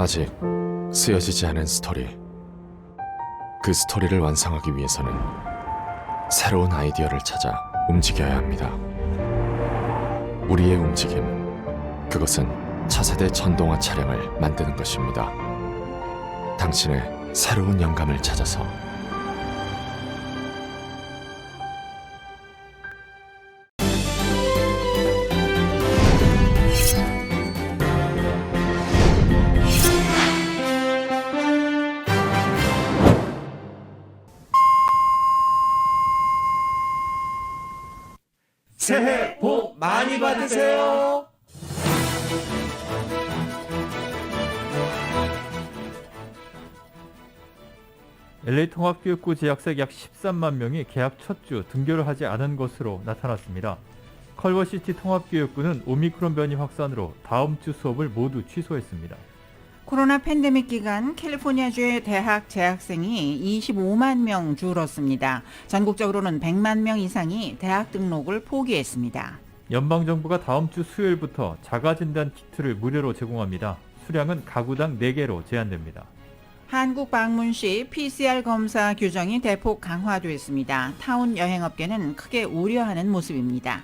아직 쓰여지지 않은 스토리. 그 스토리를 완성하기 위해서는 새로운 아이디어를 찾아 움직여야 합니다. 우리의 움직임, 그것은 차세대 전동화 차량을 만드는 것입니다. 당신의 새로운 영감을 찾아서 새해 복 많이 받으세요. LA 통합교육부 재학생 약 13만 명이 개학 첫 주 등교를 하지 않은 것으로 나타났습니다. 컬버시티 통합교육부는 오미크론 변이 확산으로 다음 주 수업을 모두 취소했습니다. 코로나 팬데믹 기간 캘리포니아주의 대학 재학생이 25만 명 줄었습니다. 전국적으로는 100만 명 이상이 대학 등록을 포기했습니다. 연방정부가 다음 주 수요일부터 자가진단 키트를 무료로 제공합니다. 수량은 가구당 4개로 제한됩니다. 한국 방문 시 PCR 검사 규정이 대폭 강화됐습니다. 타운 여행업계는 크게 우려하는 모습입니다.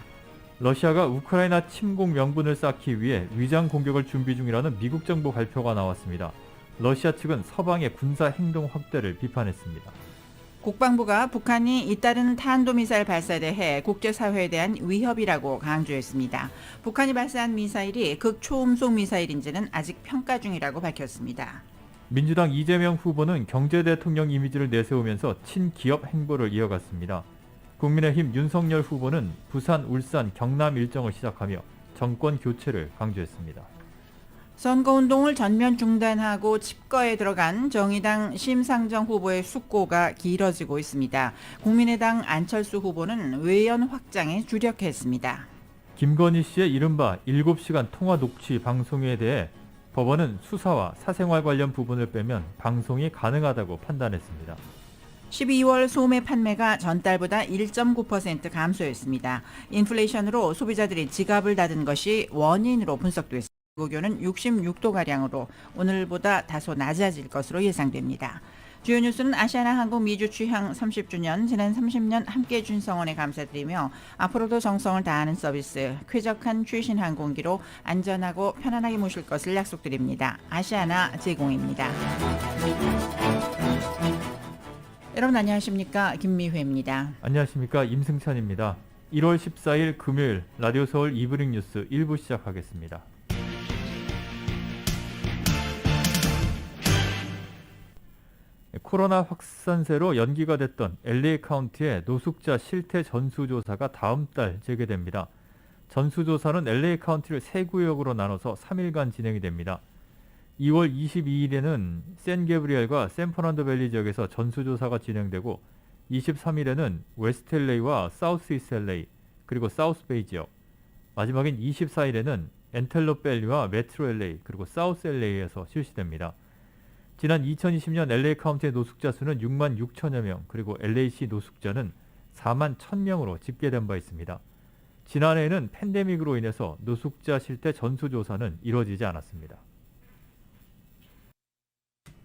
러시아가 우크라이나 침공 명분을 쌓기 위해 위장 공격을 준비 중이라는 미국 정부 발표가 나왔습니다. 러시아 측은 서방의 군사 행동 확대를 비판했습니다. 국방부가 북한이 잇따른 탄도미사일 발사에 대해 국제사회에 대한 위협이라고 강조했습니다. 북한이 발사한 미사일이 극초음속 미사일인지는 아직 평가 중이라고 밝혔습니다. 민주당 이재명 후보는 경제대통령 이미지를 내세우면서 친기업 행보를 이어갔습니다. 국민의힘 윤석열 후보는 부산, 울산, 경남 일정을 시작하며 정권 교체를 강조했습니다. 선거운동을 전면 중단하고 집거에 들어간 정의당 심상정 후보의 숙고가 길어지고 있습니다. 국민의당 안철수 후보는 외연 확장에 주력했습니다. 김건희 씨의 이른바 7시간 통화 녹취 방송에 대해 법원은 수사와 사생활 관련 부분을 빼면 방송이 가능하다고 판단했습니다. 12월 소매 판매가 전달보다 1.9% 감소했습니다. 인플레이션으로 소비자들이 지갑을 닫은 것이 원인으로 분석됐습니다. 고교는 66도가량으로 오늘보다 다소 낮아질 것으로 예상됩니다. 주요 뉴스는 아시아나항공 미주 취항 30주년, 지난 30년 함께 해준 성원에 감사드리며 앞으로도 정성을 다하는 서비스, 쾌적한 최신 항공기로 안전하고 편안하게 모실 것을 약속드립니다. 아시아나 제공입니다. 여러분 안녕하십니까? 김미회입니다. 안녕하십니까? 임승찬입니다. 1월 14일 금요일 라디오 서울 이브닝 뉴스 1부 시작하겠습니다. 코로나 확산세로 연기가 됐던 LA 카운티의 노숙자 실태 전수조사가 다음 달 재개됩니다. 전수조사는 LA 카운티를 3구역으로 나눠서 3일간 진행이 됩니다. 2월 22일에는 샌게브리엘과 샌퍼난도 밸리 지역에서 전수조사가 진행되고 23일에는 웨스트 LA와 사우스 이스트 LA 그리고 사우스 베이 지역, 마지막인 24일에는 엔텔롭 밸리와 메트로 LA 그리고 사우스 LA에서 실시됩니다. 지난 2020년 LA 카운티의 노숙자 수는 6만 6천여 명, 그리고 LA시 노숙자는 4만 1,000명으로 집계된 바 있습니다. 지난해에는 팬데믹으로 인해서 노숙자 실태 전수조사는 이루어지지 않았습니다.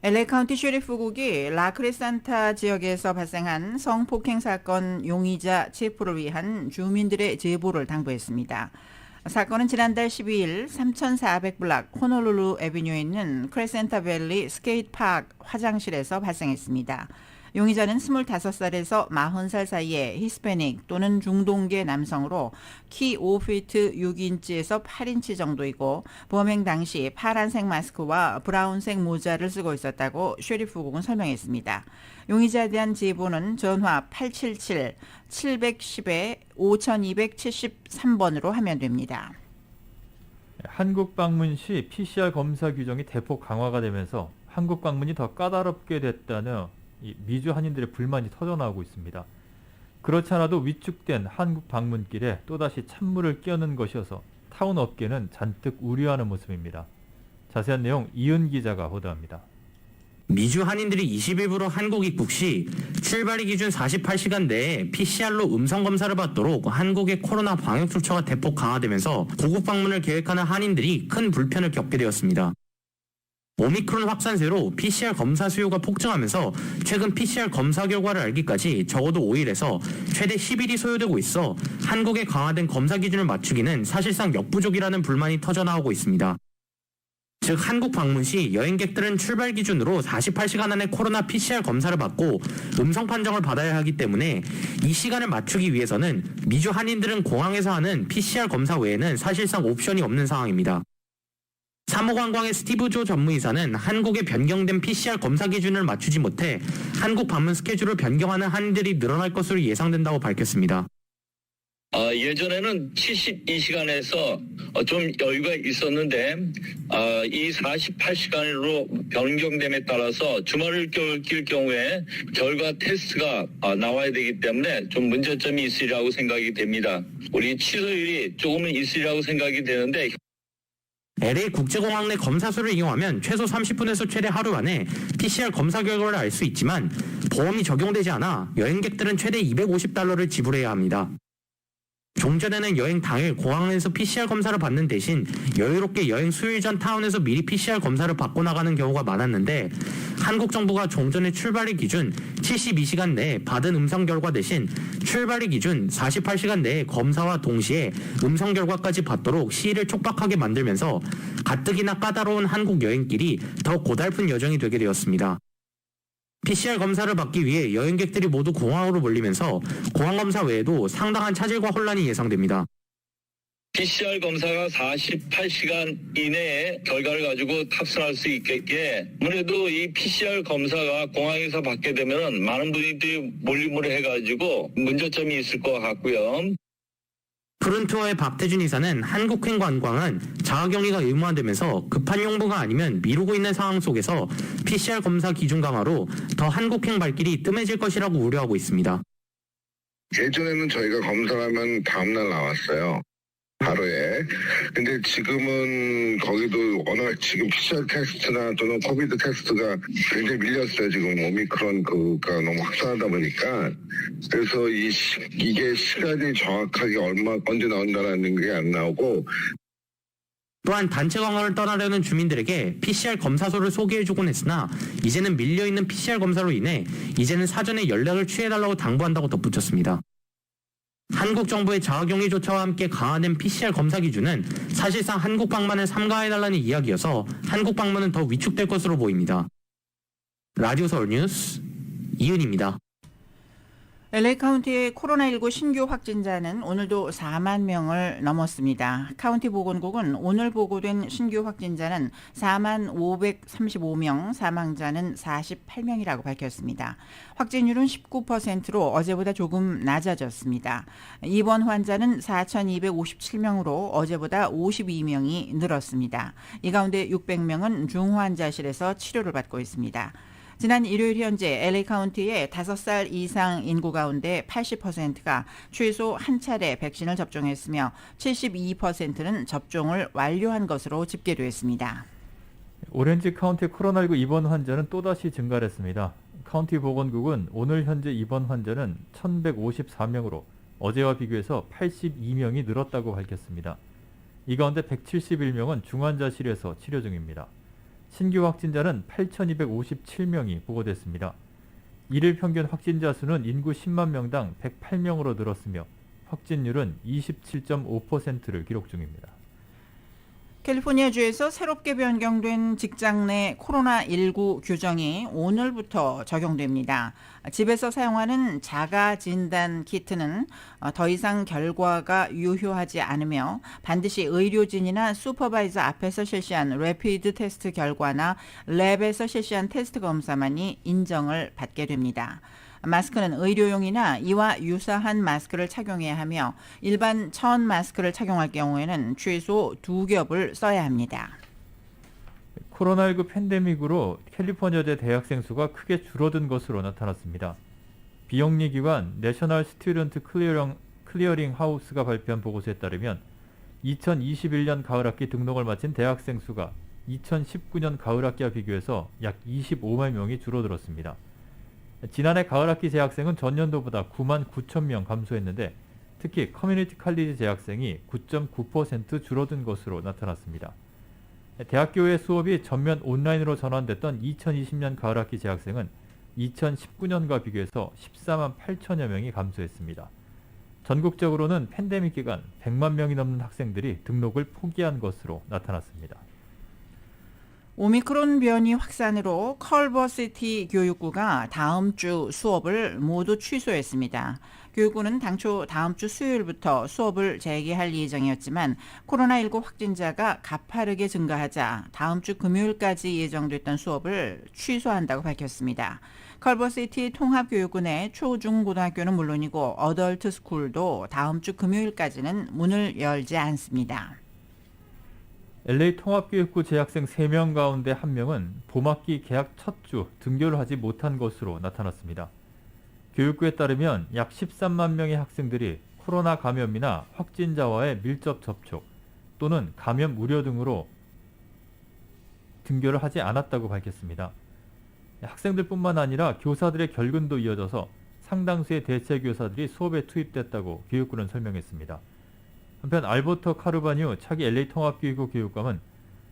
LA 카운티 셰리프국이 라크레산타 지역에서 발생한 성폭행 사건 용의자 체포를 위한 주민들의 제보를 당부했습니다. 사건은 지난달 12일 3400블락 호놀룰루 애비뉴에 있는 크레센타 밸리 스케이트 파크 화장실에서 발생했습니다. 용의자는 25살에서 40살 사이의 히스패닉 또는 중동계 남성으로 키 5피트 6인치에서 8인치 정도이고 범행 당시 파란색 마스크와 브라운색 모자를 쓰고 있었다고 셰리프국은 설명했습니다. 용의자에 대한 제보는 전화 877-710-5273번으로 하면 됩니다. 한국 방문 시 PCR 검사 규정이 대폭 강화가 되면서 한국 방문이 더 까다롭게 됐다는 미주 한인들의 불만이 터져나오고 있습니다. 그렇지 않아도 위축된 한국 방문길에 또다시 찬물을 끼얹는 것이어서 타운 업계는 잔뜩 우려하는 모습입니다. 자세한 내용 이은 기자가 보도합니다. 미주 한인들이 20일부로 한국 입국 시 출발이 기준 48시간 내에 PCR로 음성 검사를 받도록 한국의 코로나 방역 조처가 대폭 강화되면서 고국 방문을 계획하는 한인들이 큰 불편을 겪게 되었습니다. 오미크론 확산세로 PCR 검사 수요가 폭증하면서 최근 PCR 검사 결과를 알기까지 적어도 5일에서 최대 10일이 소요되고 있어 한국의 강화된 검사 기준을 맞추기는 사실상 역부족이라는 불만이 터져나오고 있습니다. 즉 한국 방문 시 여행객들은 출발 기준으로 48시간 안에 코로나 PCR 검사를 받고 음성 판정을 받아야 하기 때문에 이 시간을 맞추기 위해서는 미주 한인들은 공항에서 하는 PCR 검사 외에는 사실상 옵션이 없는 상황입니다. 사모관광의 스티브 조 전무이사는 한국의 변경된 PCR 검사 기준을 맞추지 못해 한국 방문 스케줄을 변경하는 한인들이 늘어날 것으로 예상된다고 밝혔습니다. 예전에는 72시간에서 좀 여유가 있었는데 이 48시간으로 변경됨에 따라서 주말을 낄 경우에 결과 테스트가 나와야 되기 때문에 좀 문제점이 있으리라고 생각이 됩니다. 우리 취소율이 조금은 있으리라고 생각이 되는데 LA 국제공항 내 검사소를 이용하면 최소 30분에서 최대 하루 안에 PCR 검사 결과를 알 수 있지만 보험이 적용되지 않아 여행객들은 최대 $250를 지불해야 합니다. 종전에는 여행 당일 공항에서 PCR 검사를 받는 대신 여유롭게 여행 수요일 전 타운에서 미리 PCR 검사를 받고 나가는 경우가 많았는데 한국 정부가 종전의 출발일 기준 72시간 내에 받은 음성 결과 대신 출발일 기준 48시간 내에 검사와 동시에 음성 결과까지 받도록 시일을 촉박하게 만들면서 가뜩이나 까다로운 한국 여행길이 더 고달픈 여정이 되게 되었습니다. PCR 검사를 받기 위해 여행객들이 모두 공항으로 몰리면서 공항 검사 외에도 상당한 차질과 혼란이 예상됩니다. PCR 검사가 48시간 이내에 결과를 가지고 탑승할 수 있게 아무래도 이 PCR 검사가 공항에서 받게 되면 많은 분들이 몰림을 해가지고 문제점이 있을 것 같고요. 푸른투어의 박태준 이사는 한국행관광은 자가격리가 의무화되면서 급한 용부가 아니면 미루고 있는 상황 속에서 PCR 검사 기준 강화로 더 한국행 발길이 뜸해질 것이라고 우려하고 있습니다. 예전에는 저희가 검사하면 다음날 나왔어요. 하루에. 근데 지금은 거기도 워낙 지금 PCR 테스트나 또는 코비드 테스트가 굉장히 밀렸어요. 지금 오미크론 그가 너무 확산하다 보니까. 그래서 이게 시간이 정확하게 언제 나온다라는 게 안 나오고 또한 단체 관광을 떠나려는 주민들에게 PCR 검사소를 소개해주곤 했으나 이제는 밀려있는 PCR 검사로 인해 이제는 사전에 연락을 취해달라고 당부한다고 덧붙였습니다. 한국 정부의 자가격리 조처와 함께 강화된 PCR 검사 기준은 사실상 한국 방문을 삼가해달라는 이야기여서 한국 방문은 더 위축될 것으로 보입니다. 라디오 서울 뉴스 이은입니다. LA 카운티의 코로나19 신규 확진자는 오늘도 4만 명을 넘었습니다. 카운티 보건국은 오늘 보고된 신규 확진자는 4만 535명, 사망자는 48명이라고 밝혔습니다. 확진율은 19%로 어제보다 조금 낮아졌습니다. 입원 환자는 4,257명으로 어제보다 52명이 늘었습니다. 이 가운데 600명은 중환자실에서 치료를 받고 있습니다. 지난 일요일 현재 LA 카운티의 5살 이상 인구 가운데 80%가 최소 한 차례 백신을 접종했으며 72%는 접종을 완료한 것으로 집계됐습니다. 오렌지 카운티 코로나19 입원 환자는 또다시 증가했습니다. 카운티 보건국은 오늘 현재 입원 환자는 1,154명으로 어제와 비교해서 82명이 늘었다고 밝혔습니다. 이 가운데 171명은 중환자실에서 치료 중입니다. 신규 확진자는 8,257명이 보고됐습니다. 일일 평균 확진자 수는 인구 10만 명당 108명으로 늘었으며 확진율은 27.5%를 기록 중입니다. 캘리포니아주에서 새롭게 변경된 직장 내 코로나19 규정이 오늘부터 적용됩니다. 집에서 사용하는 자가 진단 키트는 더 이상 결과가 유효하지 않으며 반드시 의료진이나 슈퍼바이저 앞에서 실시한 래피드 테스트 결과나 랩에서 실시한 테스트 검사만이 인정을 받게 됩니다. 마스크는 의료용이나 이와 유사한 마스크를 착용해야 하며 일반 천 마스크를 착용할 경우에는 최소 2겹을 써야 합니다. 코로나19 팬데믹으로 캘리포니아대 대학생 수가 크게 줄어든 것으로 나타났습니다. 비영리 기관 내셔널 스튜던트 클리어링 하우스가 발표한 보고서에 따르면 2021년 가을학기 등록을 마친 대학생 수가 2019년 가을학기와 비교해서 약 25만 명이 줄어들었습니다. 지난해 가을학기 재학생은 전년도보다 9만 9천 명 감소했는데 특히 커뮤니티 칼리지 재학생이 9.9% 줄어든 것으로 나타났습니다. 대학교의 수업이 전면 온라인으로 전환됐던 2020년 가을학기 재학생은 2019년과 비교해서 14만 8천여 명이 감소했습니다. 전국적으로는 팬데믹 기간 100만 명이 넘는 학생들이 등록을 포기한 것으로 나타났습니다. 오미크론 변이 확산으로 컬버시티 교육구가 다음 주 수업을 모두 취소했습니다. 교육부는 당초 다음 주 수요일부터 수업을 재개할 예정이었지만 코로나19 확진자가 가파르게 증가하자 다음 주 금요일까지 예정됐던 수업을 취소한다고 밝혔습니다. 컬버시티 통합교육구 내 초중고등학교는 물론이고 어덜트 스쿨도 다음 주 금요일까지는 문을 열지 않습니다. LA 통합교육구 재학생 3명 가운데 1명은 봄학기 개학 첫 주 등교를 하지 못한 것으로 나타났습니다. 교육부에 따르면 약 13만 명의 학생들이 코로나 감염이나 확진자와의 밀접 접촉 또는 감염 우려 등으로 등교를 하지 않았다고 밝혔습니다. 학생들뿐만 아니라 교사들의 결근도 이어져서 상당수의 대체 교사들이 수업에 투입됐다고 교육부는 설명했습니다. 한편 알버토 카르바뉴 차기 LA 통합교육구 교육감은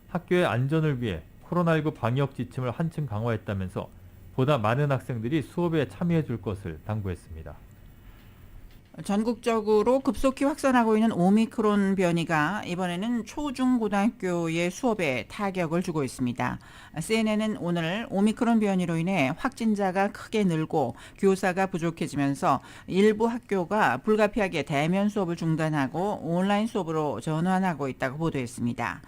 학교의 안전을 위해 코로나19 방역 지침을 한층 강화했다면서 보다 많은 학생들이 수업에 참여해 줄 것을 당부했습니다. 전국적으로 급속히 확산하고 있는 오미크론 변이가 이번에는 초중고등학교의 수업에 타격을 주고 있습니다. CNN은 오늘 오미크론 변이로 인해 확진자가 크게 늘고 교사가 부족해지면서 일부 학교가 불가피하게 대면 수업을 중단하고 온라인 수업으로 전환하고 있다고 보도했습니다.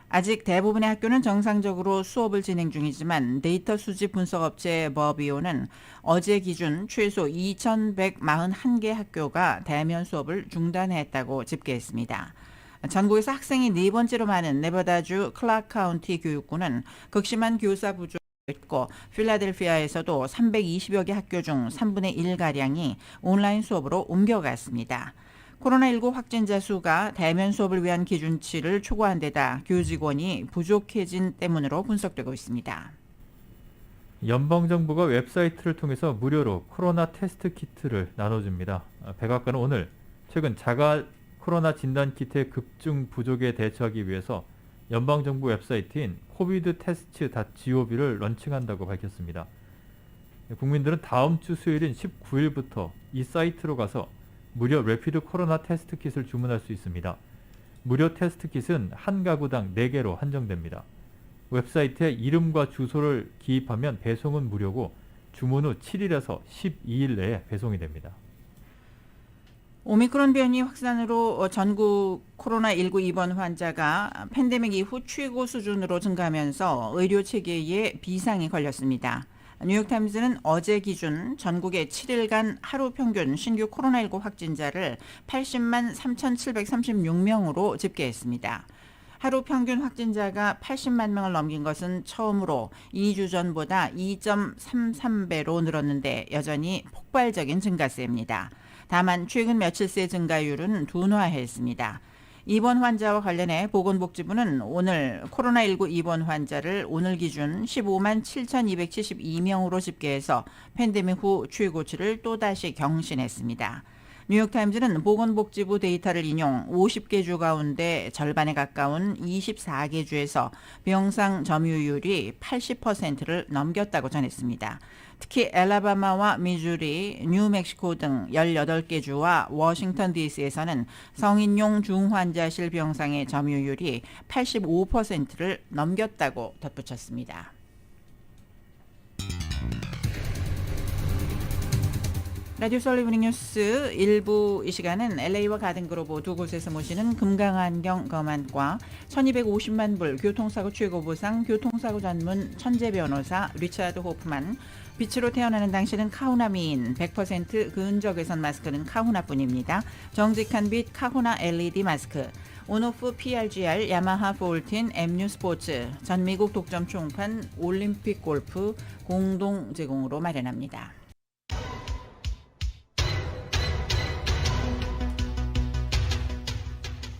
아직 대부분의 학교는 정상적으로 수업을 진행 중이지만 데이터 수집 분석 업체 버비오는 어제 기준 최소 2,141개 학교가 대면 수업을 중단했다고 집계했습니다. 전국에서 학생이 4번째로 많은 네바다주 클라크 카운티 교육구는 극심한 교사 부족이 있고 필라델피아에서도 320여 개 학교 중 3분의 1가량이 온라인 수업으로 옮겨갔습니다. 코로나19 확진자 수가 대면 수업을 위한 기준치를 초과한 데다 교직원이 부족해진 때문으로 분석되고 있습니다. 연방정부가 웹사이트를 통해서 무료로 코로나 테스트 키트를 나눠줍니다. 백악관은 오늘 최근 자가 코로나 진단키트의 급증 부족에 대처하기 위해서 연방정부 웹사이트인 covidtest.gov를 런칭한다고 밝혔습니다. 국민들은 다음 주 수요일인 19일부터 이 사이트로 가서 무료 래피드 코로나 테스트 킷을 주문할 수 있습니다. 무료 테스트 킷은 한 가구당 4개로 한정됩니다. 웹사이트에 이름과 주소를 기입하면 배송은 무료고 주문 후 7일에서 12일 내에 배송이 됩니다. 오미크론 변이 확산으로 전국 코로나19 입원 환자가 팬데믹 이후 최고 수준으로 증가하면서 의료 체계에 비상이 걸렸습니다. 뉴욕타임즈는 어제 기준 전국의 7일간 하루 평균 신규 코로나19 확진자를 80만 3,736명으로 집계했습니다. 하루 평균 확진자가 80만 명을 넘긴 것은 처음으로 2주 전보다 2.33배로 늘었는데 여전히 폭발적인 증가세입니다. 다만 최근 며칠 새 증가율은 둔화했습니다. 입원 환자와 관련해 보건복지부는 오늘 코로나19 입원 환자를 오늘 기준 15만 7,272명으로 집계해서 팬데믹 후 최고치를 또다시 경신했습니다. 뉴욕타임즈는 보건복지부 데이터를 인용 50개 주 가운데 절반에 가까운 24개 주에서 병상 점유율이 80%를 넘겼다고 전했습니다. 특히 엘라바마와 미주리, 뉴멕시코 등 18개 주와 워싱턴 DC에서는 성인용 중환자실 병상의 점유율이 85%를 넘겼다고 덧붙였습니다. 라디오 솔리브닝 뉴스 1부 이 시간은 LA와 가든그로브 두 곳에서 모시는 금강안경 검안과 1250만 불 교통사고 최고보상 교통사고 전문 천재 변호사 리차드 호프만, 빛으로 태어나는 당신은 카후나 미인, 100% 근적외선 마스크는 카후나뿐입니다. 정직한 빛 카후나 LED 마스크, 온오프 PRGR, 야마하 폴틴, MU 스포츠, 전미국 독점 총판 올림픽 골프 공동 제공으로 마련합니다.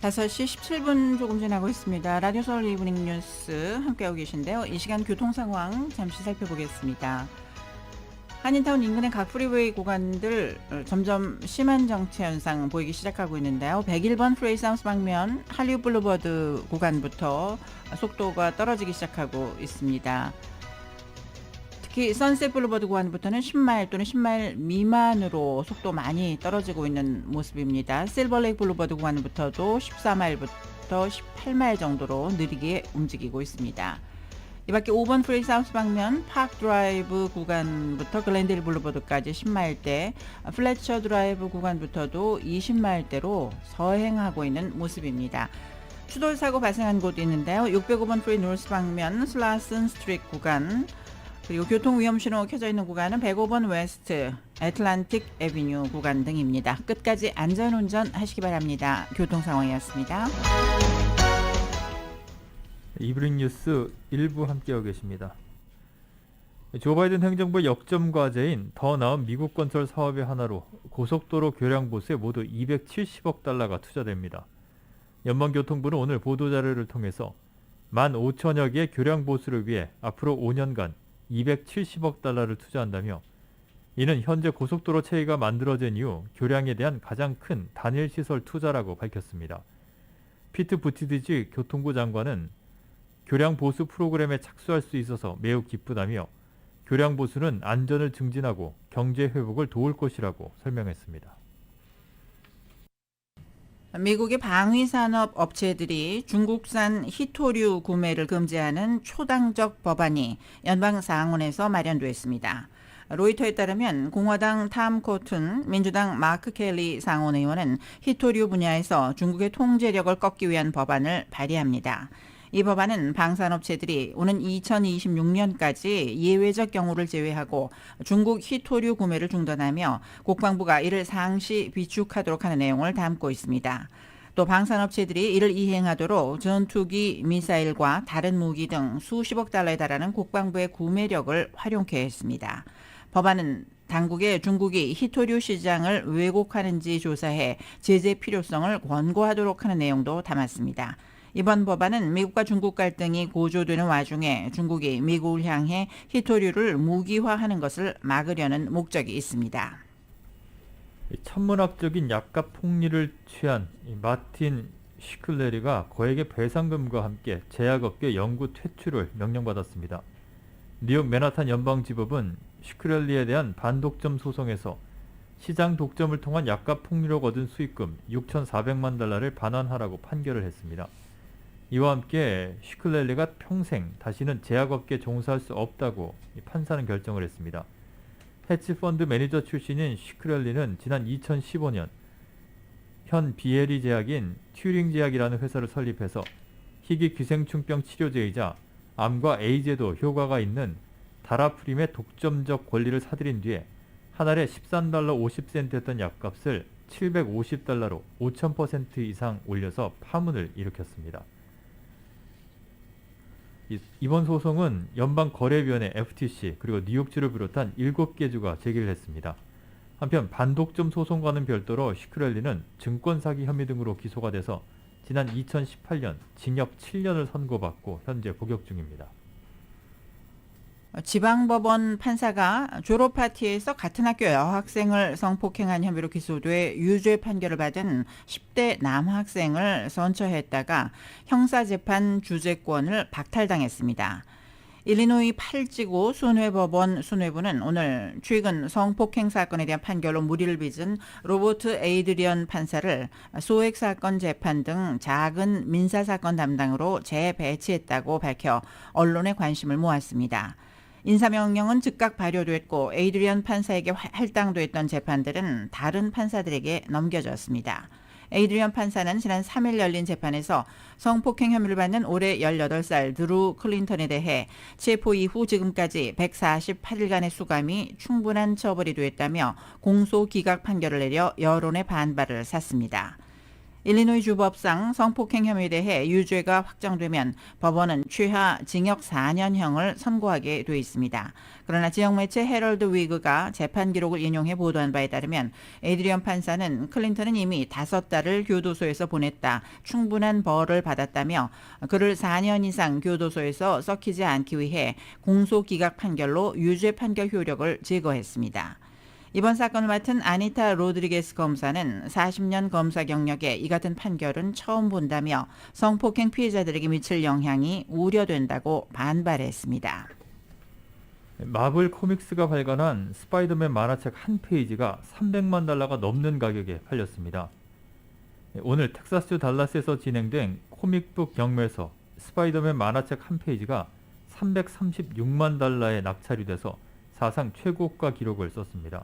5시 17분 조금 지나고 있습니다. 라디오 서울 이브닝 뉴스 함께하고 계신데요. 이 시간 교통 상황 잠시 살펴보겠습니다. 한인타운 인근의 각 프리웨이 구간들 점점 심한 정체 현상 보이기 시작하고 있는데요. 101번 프레이 사우스 방면 할리우드 블루버드 구간부터 속도가 떨어지기 시작하고 있습니다. 특히 선셋 블루버드 구간부터는 10마일 또는 10마일 미만으로 속도 많이 떨어지고 있는 모습입니다. 실버레이크 블루버드 구간부터도 14마일부터 18마일 정도로 느리게 움직이고 있습니다. 이 밖에 5번 프레이 사우스 방면 파크 드라이브 구간부터 글렌데일 블루버드까지 10마일대, 플래처 드라이브 구간부터도 20마일대로 서행하고 있는 모습입니다. 추돌 사고 발생한 곳이 있는데요. 605번 프레이 노스 방면 슬라슨 스트리트 구간, 그리고 교통 위험 신호 켜져 있는 구간은 105번 웨스트 애틀란틱 애비뉴 구간 등입니다. 끝까지 안전운전 하시기 바랍니다. 교통 상황이었습니다. 이브닝 뉴스 일부 함께하고 계십니다. 조 바이든 행정부의 역점 과제인 더 나은 미국 건설 사업의 하나로 고속도로 교량 보수에 모두 270억 달러가 투자됩니다. 연방교통부는 오늘 보도자료를 통해서 15,000여 개의 교량 보수를 위해 앞으로 5년간 270억 달러를 투자한다며, 이는 현재 고속도로 체계가 만들어진 이후 교량에 대한 가장 큰 단일 시설 투자라고 밝혔습니다. 피트 부티지지 교통부 장관은 교량 보수 프로그램에 착수할 수 있어서 매우 기쁘다며, 교량 보수는 안전을 증진하고 경제 회복을 도울 것이라고 설명했습니다. 미국의 방위산업 업체들이 중국산 희토류 구매를 금지하는 초당적 법안이 연방 상원에서 마련됐습니다. 로이터에 따르면 공화당 탐 코튼, 민주당 마크 켈리 상원의원은 희토류 분야에서 중국의 통제력을 꺾기 위한 법안을 발의합니다. 이 법안은 방산업체들이 오는 2026년까지 예외적 경우를 제외하고 중국 희토류 구매를 중단하며 국방부가 이를 상시 비축하도록 하는 내용을 담고 있습니다. 또 방산업체들이 이를 이행하도록 전투기, 미사일과 다른 무기 등 수십억 달러에 달하는 국방부의 구매력을 활용케 했습니다. 법안은 당국에 중국이 희토류 시장을 왜곡하는지 조사해 제재 필요성을 권고하도록 하는 내용도 담았습니다. 이번 법안은 미국과 중국 갈등이 고조되는 와중에 중국이 미국을 향해 희토류를 무기화하는 것을 막으려는 목적이 있습니다. 천문학적인 약값 폭리를 취한 마틴 시클레리가 거액의 배상금과 함께 제약업계 영구 퇴출을 명령받았습니다. 뉴욕 맨하탄 연방지법은 시클렐리에 대한 반독점 소송에서 시장 독점을 통한 약값 폭리로 얻은 수익금 6,400만 달러를 반환하라고 판결을 했습니다. 이와 함께 시클렐리가 평생 다시는 제약업계에 종사할 수 없다고 판사는 결정을 했습니다. 해치펀드 매니저 출신인 시클렐리는 지난 2015년 현 비에리 제약인 튜링 제약이라는 회사를 설립해서 희귀 기생충병 치료제이자 암과 에이즈에도 효과가 있는 다라프림의 독점적 권리를 사들인 뒤에 한 알에 13달러 50센트였던 약값을 750달러로 5000% 이상 올려서 파문을 일으켰습니다. 이번 소송은 연방거래위원회 FTC 그리고 뉴욕주를 비롯한 7개 주가 제기를 했습니다. 한편 반독점 소송과는 별도로 시크렐리는 증권사기 혐의 등으로 기소가 돼서 지난 2018년 징역 7년을 선고받고 현재 복역 중입니다. 지방법원 판사가 졸업파티에서 같은 학교 여학생을 성폭행한 혐의로 기소돼 유죄 판결을 받은 10대 남학생을 선처했다가 형사재판 주재권을 박탈당했습니다. 일리노이 팔지구 순회법원 순회부는 오늘 최근 성폭행 사건에 대한 판결로 무리를 빚은 로버트 에이드리언 판사를 소액 사건 재판 등 작은 민사사건 담당으로 재배치했다고 밝혀 언론의 관심을 모았습니다. 인사명령은 즉각 발효됐고 에이드리언 판사에게 할당됐던 재판들은 다른 판사들에게 넘겨졌습니다. 에이드리언 판사는 지난 3일 열린 재판에서 성폭행 혐의를 받는 올해 18살 드루 클린턴에 대해 체포 이후 지금까지 148일간의 수감이 충분한 처벌이 됐다며 공소 기각 판결을 내려 여론의 반발을 샀습니다. 일리노이 주법상 성폭행 혐의에 대해 유죄가 확정되면 법원은 최하 징역 4년형을 선고하게 돼 있습니다. 그러나 지역 매체 헤럴드 위그가 재판 기록을 인용해 보도한 바에 따르면 에드리언 판사는 클린턴은 이미 5달을 교도소에서 보냈다, 충분한 벌을 받았다며 그를 4년 이상 교도소에서 썩히지 않기 위해 공소기각 판결로 유죄 판결 효력을 제거했습니다. 이번 사건을 맡은 아니타 로드리게스 검사는 40년 검사 경력에 이 같은 판결은 처음 본다며 성폭행 피해자들에게 미칠 영향이 우려된다고 반발했습니다. 마블 코믹스가 발간한 스파이더맨 만화책 한 페이지가 300만 달러가 넘는 가격에 팔렸습니다. 오늘 텍사스주 달라스에서 진행된 코믹북 경매에서 스파이더맨 만화책 한 페이지가 336만 달러에 낙찰이 돼서 사상 최고가 기록을 썼습니다.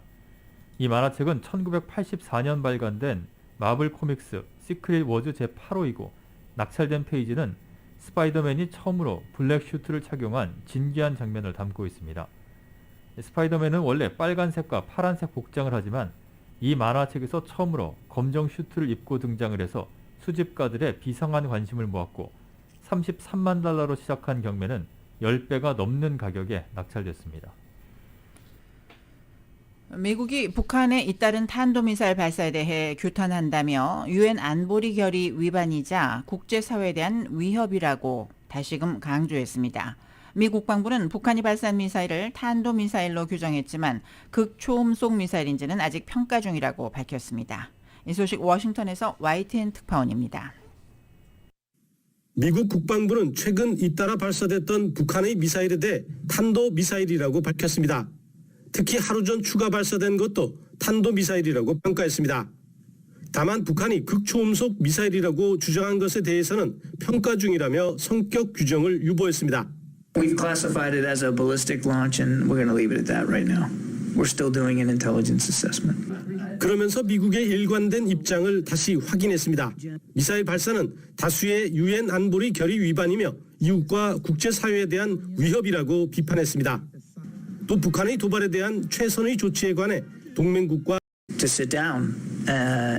이 만화책은 1984년 발간된 마블 코믹스 시크릿 워즈 제8호이고 낙찰된 페이지는 스파이더맨이 처음으로 블랙 슈트를 착용한 진기한 장면을 담고 있습니다. 스파이더맨은 원래 빨간색과 파란색 복장을 하지만 이 만화책에서 처음으로 검정 슈트를 입고 등장을 해서 수집가들의 비상한 관심을 모았고 33만 달러로 시작한 경매는 10배가 넘는 가격에 낙찰됐습니다. 미국이 북한의 잇따른 탄도미사일 발사에 대해 규탄한다며 유엔 안보리 결의 위반이자 국제사회에 대한 위협이라고 다시금 강조했습니다. 미 국방부는 북한이 발사한 미사일을 탄도미사일로 규정했지만 극초음속 미사일인지는 아직 평가 중이라고 밝혔습니다. 이 소식 워싱턴에서 YTN 특파원입니다. 미국 국방부는 최근 잇따라 발사됐던 북한의 미사일에 대해 탄도미사일이라고 밝혔습니다. 특히 하루 전 추가 발사된 것도 탄도미사일이라고 평가했습니다. 다만 북한이 극초음속 미사일이라고 주장한 것에 대해서는 평가 중이라며 성격 규정을 유보했습니다. We've classified it as a ballistic launch and we're going to leave it at that right now. We're still doing an intelligence assessment. 그러면서 미국의 일관된 입장을 다시 확인했습니다. 미사일 발사는 다수의 유엔 안보리 결의 위반이며 이웃과 국제사회에 대한 위협이라고 비판했습니다. 또 북한의 도발에 대한 최선의 조치에 관해 동맹국과 To sit down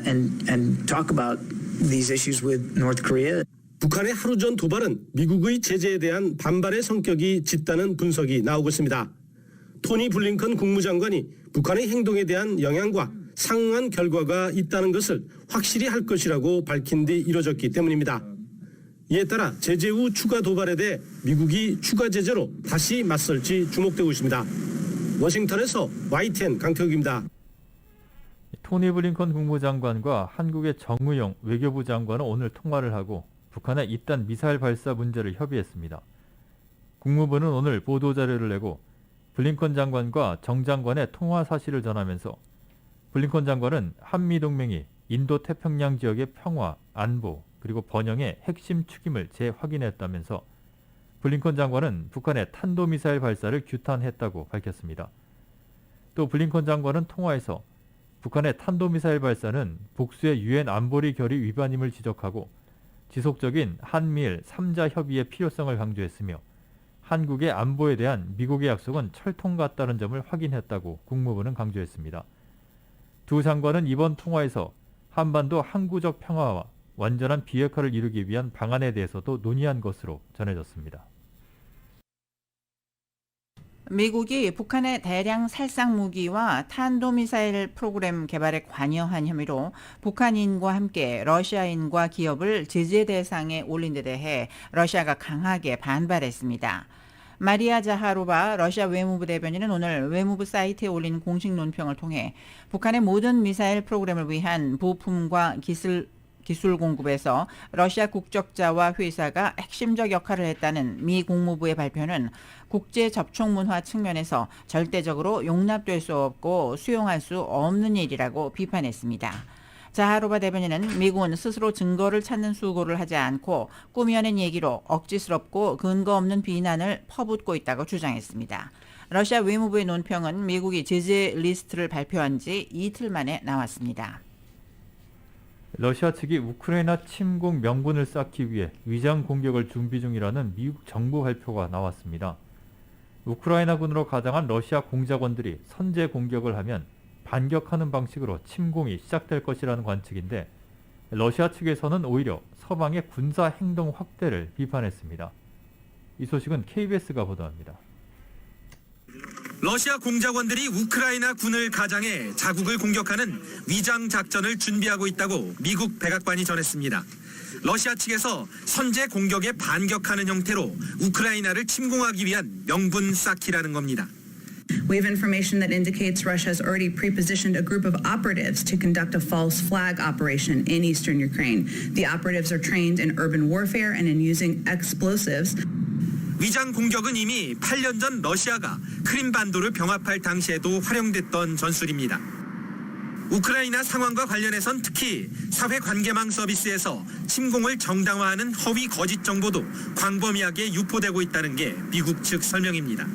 and talk about these issues with North Korea. 북한의 하루 전 도발은 미국의 제재에 대한 반발의 성격이 짙다는 분석이 나오고 있습니다. 토니 블링컨 국무장관이 북한의 행동에 대한 영향과 상응한 결과가 있다는 것을 확실히 할 것이라고 밝힌 뒤 이뤄졌기 때문입니다. 이에 따라 제재 후 추가 도발에 대해 미국이 추가 제재로 다시 맞설지 주목되고 있습니다. 워싱턴에서 YTN 강태욱입니다. 토니 블링컨 국무장관과 한국의 정의용 외교부 장관은 오늘 통화를 하고 북한의 잇단 미사일 발사 문제를 협의했습니다. 국무부는 오늘 보도자료를 내고 블링컨 장관과 정 장관의 통화 사실을 전하면서 블링컨 장관은 한미동맹이 인도태평양 지역의 평화, 안보, 그리고 번영의 핵심 축임을 재확인했다면서 블링컨 장관은 북한의 탄도미사일 발사를 규탄했다고 밝혔습니다. 또 블링컨 장관은 통화에서 북한의 탄도미사일 발사는 복수의 유엔 안보리 결의 위반임을 지적하고 지속적인 한미일 3자 협의의 필요성을 강조했으며 한국의 안보에 대한 미국의 약속은 철통 같다는 점을 확인했다고 국무부는 강조했습니다. 두 장관은 이번 통화에서 한반도 항구적 평화와 완전한 비핵화를 이루기 위한 방안에 대해서도 논의한 것으로 전해졌습니다. 미국이 북한의 대량 살상 무기와 탄도미사일 프로그램 개발에 관여한 혐의로 북한인과 함께 러시아인과 기업을 제재 대상에 올린 데 대해 러시아가 강하게 반발했습니다. 마리아 자하로바 러시아 외무부 대변인은 오늘 외무부 사이트에 올린 공식 논평을 통해 북한의 모든 미사일 프로그램을 위한 부품과 기술 공급에서 러시아 국적자와 회사가 핵심적 역할을 했다는 미 국무부의 발표는 국제 접촉 문화 측면에서 절대적으로 용납될 수 없고 수용할 수 없는 일이라고 비판했습니다. 자하로바 대변인은 미국은 스스로 증거를 찾는 수고를 하지 않고 꾸며낸 얘기로 억지스럽고 근거 없는 비난을 퍼붓고 있다고 주장했습니다. 러시아 외무부의 논평은 미국이 제재 리스트를 발표한 지 이틀 만에 나왔습니다. 러시아 측이 우크라이나 침공 명분을 쌓기 위해 위장 공격을 준비 중이라는 미국 정부 발표가 나왔습니다. 우크라이나군으로 가장한 러시아 공작원들이 선제 공격을 하면 반격하는 방식으로 침공이 시작될 것이라는 관측인데 러시아 측에서는 오히려 서방의 군사 행동 확대를 비판했습니다. 이 소식은 KBS가 보도합니다. 러시아 공작원들이 우크라이나 군을 가장해 자국을 공격하는 위장 작전을 준비하고 있다고 미국 백악관이 전했습니다. 러시아 측에서 선제 공격에 반격하는 형태로 우크라이나를 침공하기 위한 명분 쌓기라는 겁니다. We have information that indicates Russia has already pre-positioned a group of operatives to conduct a false flag operation in eastern Ukraine. The operatives are trained in urban warfare and in using explosives. 위장 공격은 이미 8년 전 러시아가 크림반도를 병합할 당시에도 활용됐던 전술입니다. 우크라이나 상황과 관련해선 특히 사회관계망 서비스에서 침공을 정당화하는 허위 거짓 정보도 광범위하게 유포되고 있다는 게 미국 측 설명입니다.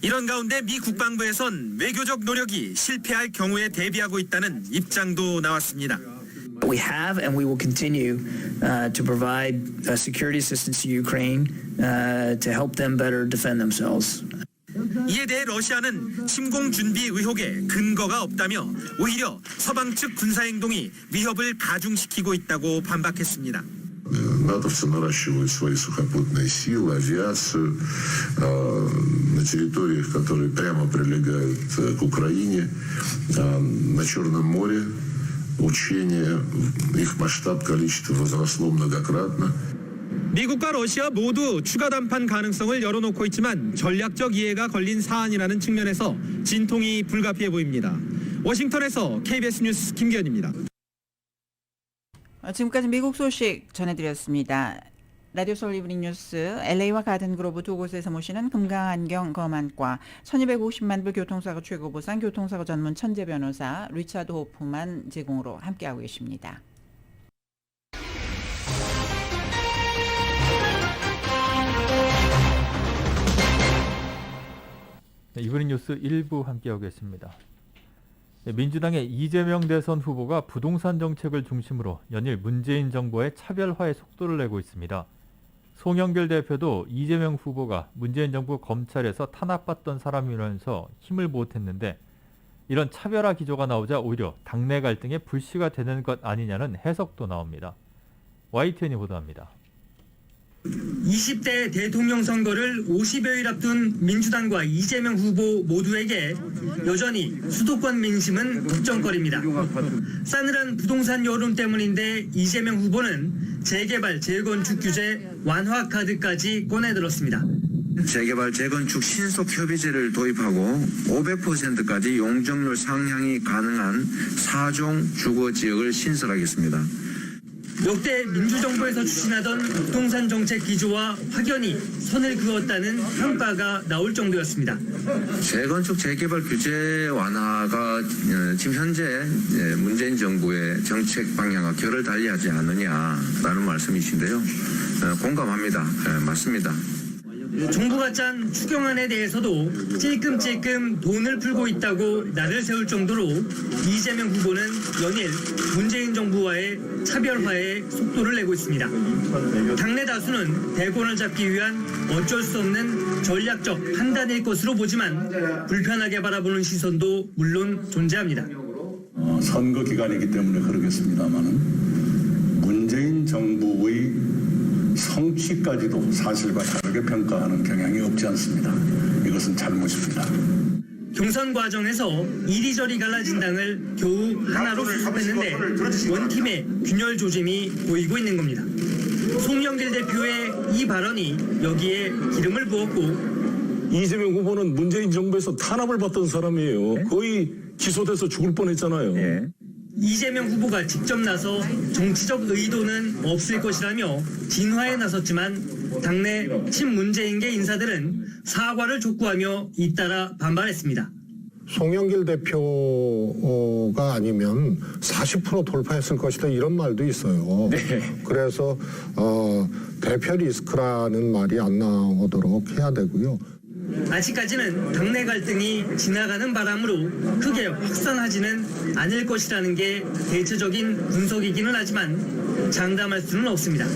이런 가운데 미 국방부에선 외교적 노력이 실패할 경우에 대비하고 있다는 입장도 나왔습니다. We have and we will continue to provide security assistance to Ukraine to help them better defend themselves. 이에 대해 러시아는 침공 준비 의혹에 근거가 없다며 오히려 서방 측 군사행동이 위협을 가중시키고 있다고 반박했습니다. натовцы наращивают свои сухопутные силы, авиацию на территориях, которые прямо прилегают к Украине, на Черном море. Учения, их масштаб, количество возросло многократно. 미국과 러시아 모두 추가談判 가능성을 열어놓고 있지만 전략적 이해가 걸린 사안이라는 측면에서 진통이 불가피해 보입니다. 워싱턴에서 KBS 뉴스 김기현입니다. 지금까지 미국 소식 전해드렸습니다. 라디오 서울 이브닝 뉴스, LA와 가든그로브 두 곳에서 모시는 금강안경 검안과 1250만 불 교통사고 최고보상 교통사고 전문 천재 변호사 리차드 호프만 제공으로 함께하고 계십니다. 이브닝 뉴스 1부 함께하고 계십니다. 민주당의 이재명 대선 후보가 부동산 정책을 중심으로 연일 문재인 정부의 차별화의 속도를 내고 있습니다. 송영길 대표도 이재명 후보가 문재인 정부 검찰에서 탄압받던 사람이라면서 힘을 보탰는데 이런 차별화 기조가 나오자 오히려 당내 갈등의 불씨가 되는 것 아니냐는 해석도 나옵니다. YTN이 보도합니다. 20대 대통령 선거를 50여일 앞둔 민주당과 이재명 후보 모두에게 여전히 수도권 민심은 걱정거리입니다. 싸늘한 부동산 여론 때문인데 이재명 후보는 재개발, 재건축 규제 완화 카드까지 꺼내들었습니다. 재개발, 재건축 신속 협의제를 도입하고 500%까지 용적률 상향이 가능한 4종 주거지역을 신설하겠습니다. 역대 민주정부에서 추진하던 부동산 정책 기조와 확연히 선을 그었다는 평가가 나올 정도였습니다. 재건축, 재개발 규제 완화가 지금 현재 문재인 정부의 정책 방향과 결을 달리하지 않느냐라는 말씀이신데요. 공감합니다. 맞습니다. 정부가 짠 추경안에 대해서도 찔끔찔끔 돈을 풀고 있다고 날을 세울 정도로 이재명 후보는 연일 문재인 정부와의 차별화에 속도를 내고 있습니다. 당내 다수는 대권을 잡기 위한 어쩔 수 없는 전략적 판단일 것으로 보지만 불편하게 바라보는 시선도 물론 존재합니다. 선거 기간이기 때문에 그러겠습니다만 문재인 정부의 성취까지도 사실과 다르게 평가하는 경향이 없지 않습니다. 이것은 잘못입니다. 경선 과정에서 이리저리 갈라진 당을 겨우 하나로 수습했는데 원팀의 균열 조짐이 보이고 있는 겁니다. 송영길 대표의 이 발언이 여기에 기름을 부었고 이재명 후보는 문재인 정부에서 탄압을 받던 사람이에요. 거의 기소돼서 죽을 뻔했잖아요. 이재명 후보가 직접 나서 정치적 의도는 없을 것이라며 진화에 나섰지만 당내 친문재인계 인사들은 사과를 촉구하며 잇따라 반발했습니다. 송영길 대표가 아니면 40% 돌파했을 것이다 이런 말도 있어요. 그래서 대표 리스크라는 말이 안 나오도록 해야 되고요. 아직까지는 당내 갈등이 지나가는 바람으로 크게 확산하지는 않을 것이라는 게 대체적인 분석이기는 하지만 장담할 수는 없습니다.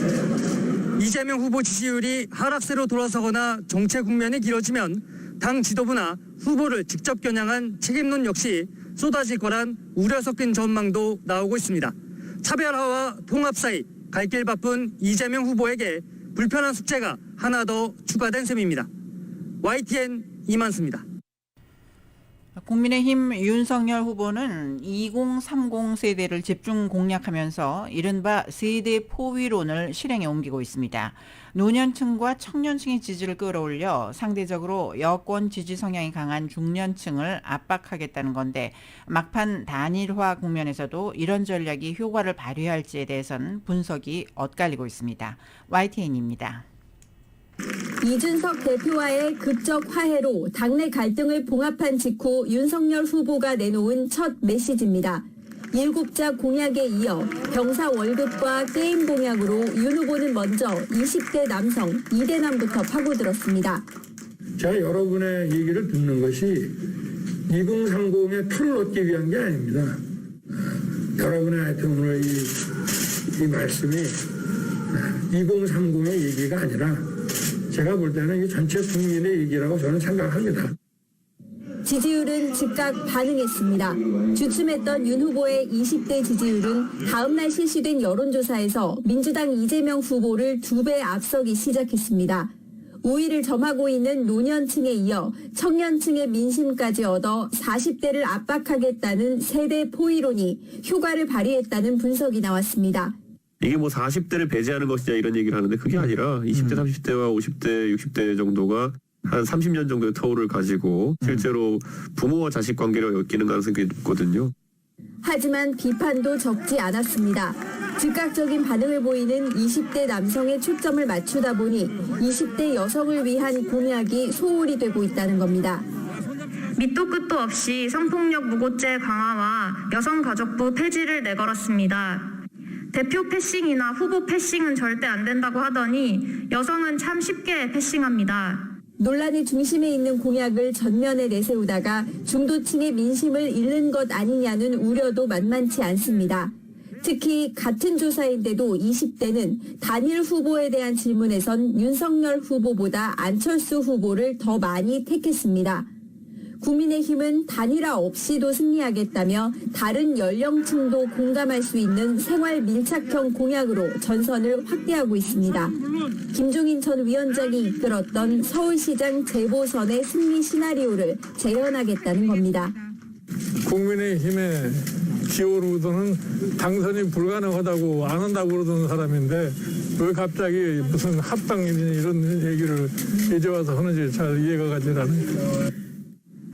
이재명 후보 지지율이 하락세로 돌아서거나 정체 국면이 길어지면 당 지도부나 후보를 직접 겨냥한 책임론 역시 쏟아질 거란 우려 섞인 전망도 나오고 있습니다. 차별화와 통합 사이 갈 길 바쁜 이재명 후보에게 불편한 숙제가 하나 더 추가된 셈입니다. YTN 이만수입니다. 국민의힘 윤석열 후보는 2030 세대를 집중 공략하면서 이른바 세대 포위론을 실행에 옮기고 있습니다. 노년층과 청년층의 지지를 끌어올려 상대적으로 여권 지지 성향이 강한 중년층을 압박하겠다는 건데 막판 단일화 국면에서도 이런 전략이 효과를 발휘할지에 대해서는 분석이 엇갈리고 있습니다. YTN입니다. 이준석 대표와의 극적 화해로 당내 갈등을 봉합한 직후 윤석열 후보가 내놓은 첫 메시지입니다. 7자 공약에 이어 병사 월급과 게임 공약으로 윤 후보는 먼저 20대 남성 2대남부터 파고들었습니다. 제가 여러분의 얘기를 듣는 것이 2030의 표를 얻기 위한 게 아닙니다. 여러분의 하여튼 오늘 이 말씀이 2030의 얘기가 아니라 제가 볼 때는 이 전체 국민의 얘기라고 저는 생각합니다. 지지율은 즉각 반응했습니다. 주춤했던 윤 후보의 20대 지지율은 다음날 실시된 여론조사에서 민주당 이재명 후보를 2배 앞서기 시작했습니다. 우위를 점하고 있는 노년층에 이어 청년층의 민심까지 얻어 40대를 압박하겠다는 세대 포위론이 효과를 발휘했다는 분석이 나왔습니다. 이게 뭐 40대를 배제하는 것이냐 이런 얘기를 하는데 그게 아니라 20대, 30대와 50대, 60대 정도가 한 30년 정도의 터울을 가지고 실제로 부모와 자식 관계를 엮이는 가능성이 높거든요. 하지만 비판도 적지 않았습니다. 즉각적인 반응을 보이는 20대 남성의 초점을 맞추다 보니 20대 여성을 위한 공약이 소홀히 되고 있다는 겁니다. 밑도 끝도 없이 성폭력 무고죄 강화와 여성가족부 폐지를 내걸었습니다. 대표 패싱이나 후보 패싱은 절대 안 된다고 하더니 여성은 참 쉽게 패싱합니다. 논란의 중심에 있는 공약을 전면에 내세우다가 중도층의 민심을 잃는 것 아니냐는 우려도 만만치 않습니다. 특히 같은 조사인데도 20대는 단일 후보에 대한 질문에선 윤석열 후보보다 안철수 후보를 더 많이 택했습니다. 국민의힘은 단일화 없이도 승리하겠다며 다른 연령층도 공감할 수 있는 생활 밀착형 공약으로 전선을 확대하고 있습니다. 김종인 전 위원장이 이끌었던 서울시장 재보선의 승리 시나리오를 재현하겠다는 겁니다. 국민의힘의 기호로서는 당선이 불가능하다고 안 한다고 그러던 사람인데 왜 갑자기 무슨 합당이니 이런 얘기를 이제 와서 하는지 잘 이해가 가지 않아요.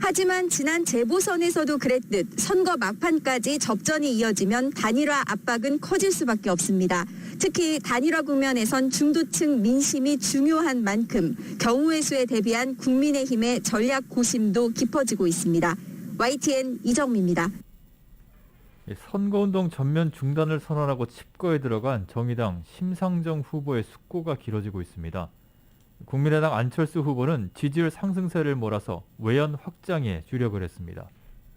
하지만 지난 재보선에서도 그랬듯 선거 막판까지 접전이 이어지면 단일화 압박은 커질 수밖에 없습니다. 특히 단일화 국면에선 중도층 민심이 중요한 만큼 경우의 수에 대비한 국민의힘의 전략 고심도 깊어지고 있습니다. YTN 이정미입니다. 선거운동 전면 중단을 선언하고 칩거에 들어간 정의당 심상정 후보의 숙고가 길어지고 있습니다. 국민의당 안철수 후보는 지지율 상승세를 몰아서 외연 확장에 주력을 했습니다.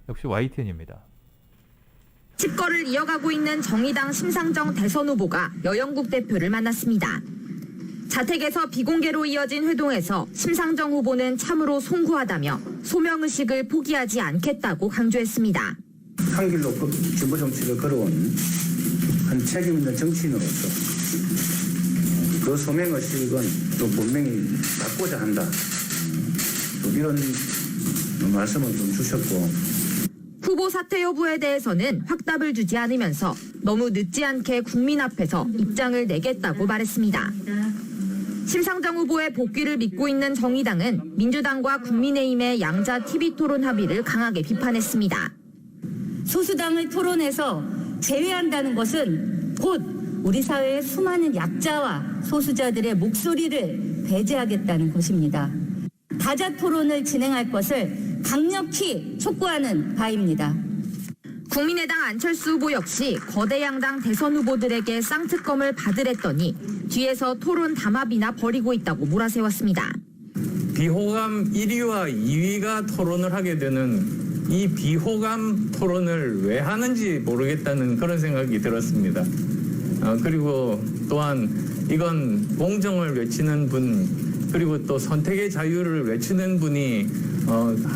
역시 YTN입니다. 칩거를 이어가고 있는 정의당 심상정 대선 후보가 여영국 대표를 만났습니다. 자택에서 비공개로 이어진 회동에서 심상정 후보는 참으로 송구하다며 소명의식을 포기하지 않겠다고 강조했습니다. 한 길로 진보 정치를 걸어온 한 책임 있는 정치인으로서 그 소명의식은 또 분명히 갖고자 한다. 또 이런 말씀을 좀 주셨고. 후보 사퇴 여부에 대해서는 확답을 주지 않으면서 너무 늦지 않게 국민 앞에서 입장을 내겠다고 말했습니다. 심상정 후보의 복귀를 믿고 있는 정의당은 민주당과 국민의힘의 양자 TV토론 합의를 강하게 비판했습니다. 소수당을 토론에서 제외한다는 것은 곧 우리 사회의 수많은 약자와 소수자들의 목소리를 배제하겠다는 것입니다. 다자 토론을 진행할 것을 강력히 촉구하는 바입니다. 국민의당 안철수 후보 역시 거대 양당 대선 후보들에게 쌍특검을 받으랬더니 뒤에서 토론 담합이나 벌이고 있다고 몰아세웠습니다. 비호감 1위와 2위가 토론을 하게 되는 이 비호감 토론을 왜 하는지 모르겠다는 그런 생각이 들었습니다. 그리고 또한 이건 공정을 외치는 분 그리고 또 선택의 자유를 외치는 분이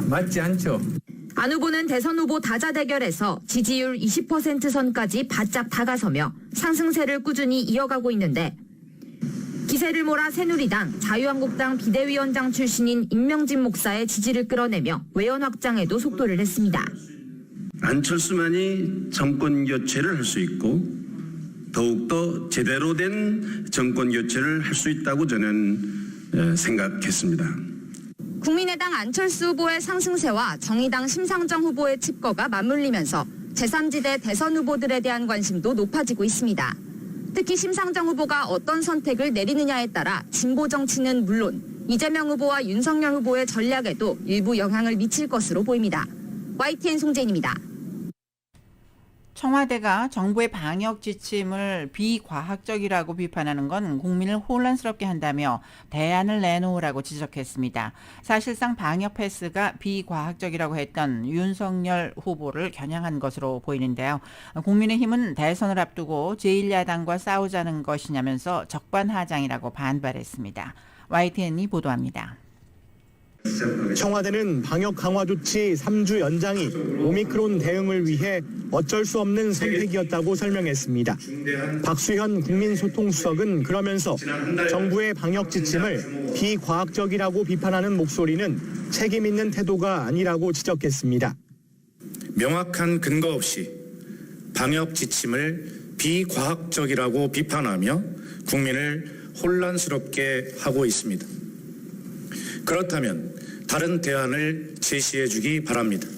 맞지 않죠. 안 후보는 대선 후보 다자 대결에서 지지율 20% 선까지 바짝 다가서며 상승세를 꾸준히 이어가고 있는데 기세를 몰아 새누리당, 자유한국당 비대위원장 출신인 임명진 목사의 지지를 끌어내며 외연 확장에도 속도를 냈습니다. 안철수만이 정권 교체를 할 수 있고 더욱더 제대로 된 정권 교체를 할 수 있다고 저는 생각했습니다. 국민의당 안철수 후보의 상승세와 정의당 심상정 후보의 칩거가 맞물리면서 제3지대 대선 후보들에 대한 관심도 높아지고 있습니다. 특히 심상정 후보가 어떤 선택을 내리느냐에 따라 진보 정치는 물론 이재명 후보와 윤석열 후보의 전략에도 일부 영향을 미칠 것으로 보입니다. YTN 송재인입니다. 청와대가 정부의 방역 지침을 비과학적이라고 비판하는 건 국민을 혼란스럽게 한다며 대안을 내놓으라고 지적했습니다. 사실상 방역 패스가 비과학적이라고 했던 윤석열 후보를 겨냥한 것으로 보이는데요. 국민의힘은 대선을 앞두고 제1야당과 싸우자는 것이냐면서 적반하장이라고 반발했습니다. YTN이 보도합니다. 청와대는 방역 강화 조치 3주 연장이 오미크론 대응을 위해 어쩔 수 없는 선택이었다고 설명했습니다. 박수현 국민소통수석은 그러면서 정부의 방역 지침을 비과학적이라고 비판하는 목소리는 책임 있는 태도가 아니라고 지적했습니다. 명확한 근거 없이 방역 지침을 비과학적이라고 비판하며 국민을 혼란스럽게 하고 있습니다. 그렇다면 다른 대안을 제시해 주기 바랍니다.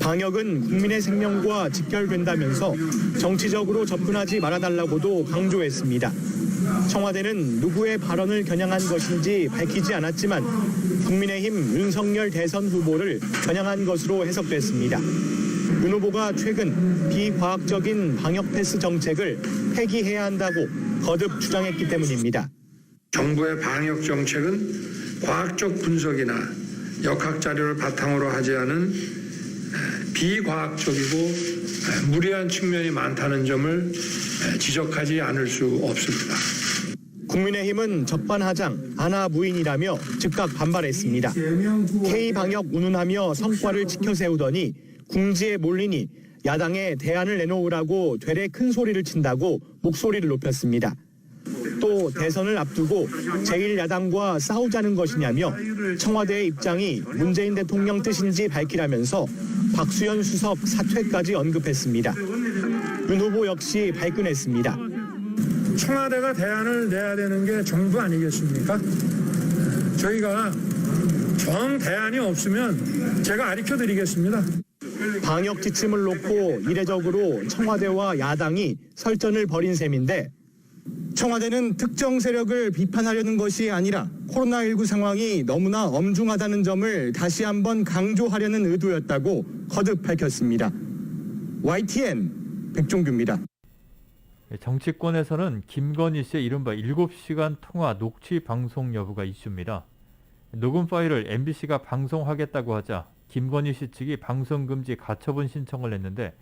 방역은 국민의 생명과 직결된다면서 정치적으로 접근하지 말아달라고도 강조했습니다. 청와대는 누구의 발언을 겨냥한 것인지 밝히지 않았지만 국민의힘 윤석열 대선 후보를 겨냥한 것으로 해석됐습니다. 윤 후보가 최근 비과학적인 방역 패스 정책을 폐기해야 한다고 거듭 주장했기 때문입니다. 정부의 방역 정책은 과학적 분석이나 역학 자료를 바탕으로 하지 않은 비과학적이고 무리한 측면이 많다는 점을 지적하지 않을 수 없습니다. 국민의힘은 적반하장, 아나무인이라며 즉각 반발했습니다. K방역 운운하며 성과를 지켜세우더니 궁지에 몰리니 야당에 대안을 내놓으라고 되레 큰 소리를 친다고 목소리를 높였습니다. 또 대선을 앞두고 제1야당과 싸우자는 것이냐며 청와대의 입장이 문재인 대통령 뜻인지 밝히라면서 박수현 수석 사퇴까지 언급했습니다. 윤 후보 역시 발끈했습니다. 청와대가 대안을 내야 되는 게 정부 아니겠습니까? 저희가 정 대안이 없으면 제가 가르쳐 드리겠습니다. 방역 지침을 놓고 이례적으로 청와대와 야당이 설전을 벌인 셈인데 청와대는 특정 세력을 비판하려는 것이 아니라 코로나19 상황이 너무나 엄중하다는 점을 다시 한번 강조하려는 의도였다고 거듭 밝혔습니다. YTN 백종규입니다. 정치권에서는 김건희 씨의 이른바 7시간 통화 녹취 방송 여부가 이슈입니다. 녹음 파일을 MBC가 방송하겠다고 하자 김건희 씨 측이 방송금지 가처분 신청을 했는데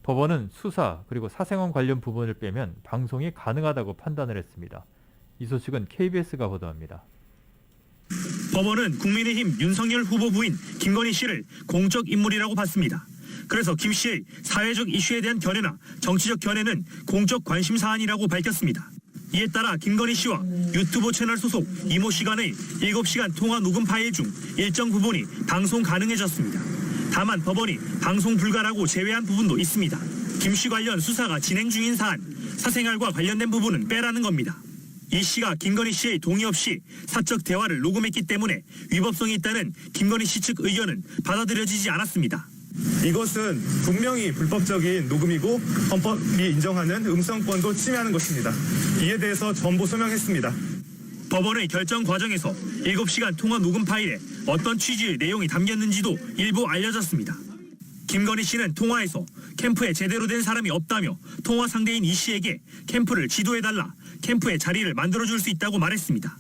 법원은 수사 그리고 사생활 관련 부분을 빼면 방송이 가능하다고 판단을 했습니다. 이 소식은 KBS가 보도합니다. 법원은 국민의힘 윤석열 후보 부인 김건희 씨를 공적 인물이라고 봤습니다. 그래서 김 씨의 사회적 이슈에 대한 견해나 정치적 견해는 공적 관심 사안이라고 밝혔습니다. 이에 따라 김건희 씨와 유튜브 채널 소속 이모 씨 간의 7시간 통화 녹음 파일 중 일정 부분이 방송 가능해졌습니다. 다만 법원이 방송 불가라고 제외한 부분도 있습니다. 김 씨 관련 수사가 진행 중인 사안, 사생활과 관련된 부분은 빼라는 겁니다. 이 씨가 김건희 씨의 동의 없이 사적 대화를 녹음했기 때문에 위법성이 있다는 김건희 씨 측 의견은 받아들여지지 않았습니다. 이것은 분명히 불법적인 녹음이고 헌법이 인정하는 음성권도 침해하는 것입니다. 이에 대해서 전부 소명했습니다. 법원의 결정 과정에서 7시간 통화 녹음 파일에 어떤 취지의 내용이 담겼는지도 일부 알려졌습니다. 김건희 씨는 통화에서 캠프에 제대로 된 사람이 없다며 통화 상대인 이 씨에게 캠프를 지도해달라, 캠프에 자리를 만들어줄 수 있다고 말했습니다.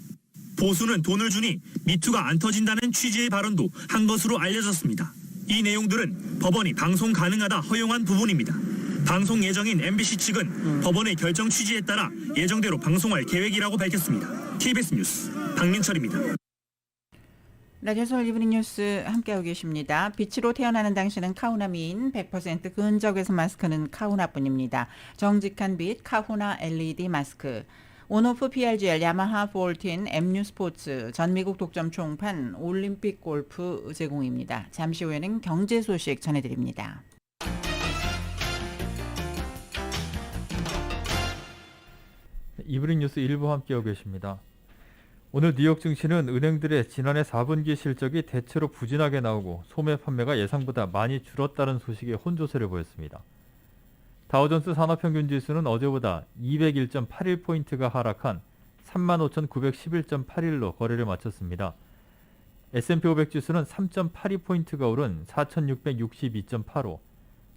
보수는 돈을 주니 미투가 안 터진다는 취지의 발언도 한 것으로 알려졌습니다. 이 내용들은 법원이 방송 가능하다 허용한 부분입니다. 방송 예정인 MBC 측은 법원의 결정 취지에 따라 예정대로 방송할 계획이라고 밝혔습니다. KBS 뉴스 박민철입니다. 라디오 서울 이브닝 뉴스 함께하고 계십니다. 빛으로 태어나는 당신은 카후나 미인, 100% 근적외선 마스크는 카후나뿐입니다. 정직한 빛 카후나 LED 마스크. 온오프 PRGL 야마하 14 MU 스포츠 전 미국 독점 총판 올림픽 골프 제공입니다. 잠시 후에는 경제 소식 전해드립니다. 이브닝 뉴스 1부 함께하고 계십니다. 오늘 뉴욕 증시는 은행들의 지난해 4분기 실적이 대체로 부진하게 나오고 소매 판매가 예상보다 많이 줄었다는 소식에 혼조세를 보였습니다. 다우존스 산업평균지수는 어제보다 201.81포인트가 하락한 35,911.81로 거래를 마쳤습니다. S&P 500지수는 3.82포인트가 오른 4,662.85,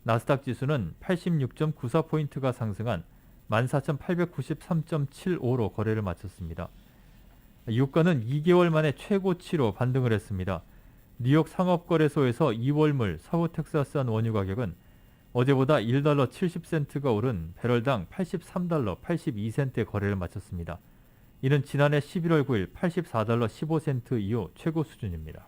나스닥 지수는 86.94포인트가 상승한 14,893.75로 거래를 마쳤습니다. 유가는 2개월 만에 최고치로 반등을 했습니다. 뉴욕 상업거래소에서 2월물 서부 텍사스산 원유 가격은 어제보다 1달러 70센트가 오른 배럴당 83달러 82센트에 거래를 마쳤습니다. 이는 지난해 11월 9일 84달러 15센트 이후 최고 수준입니다.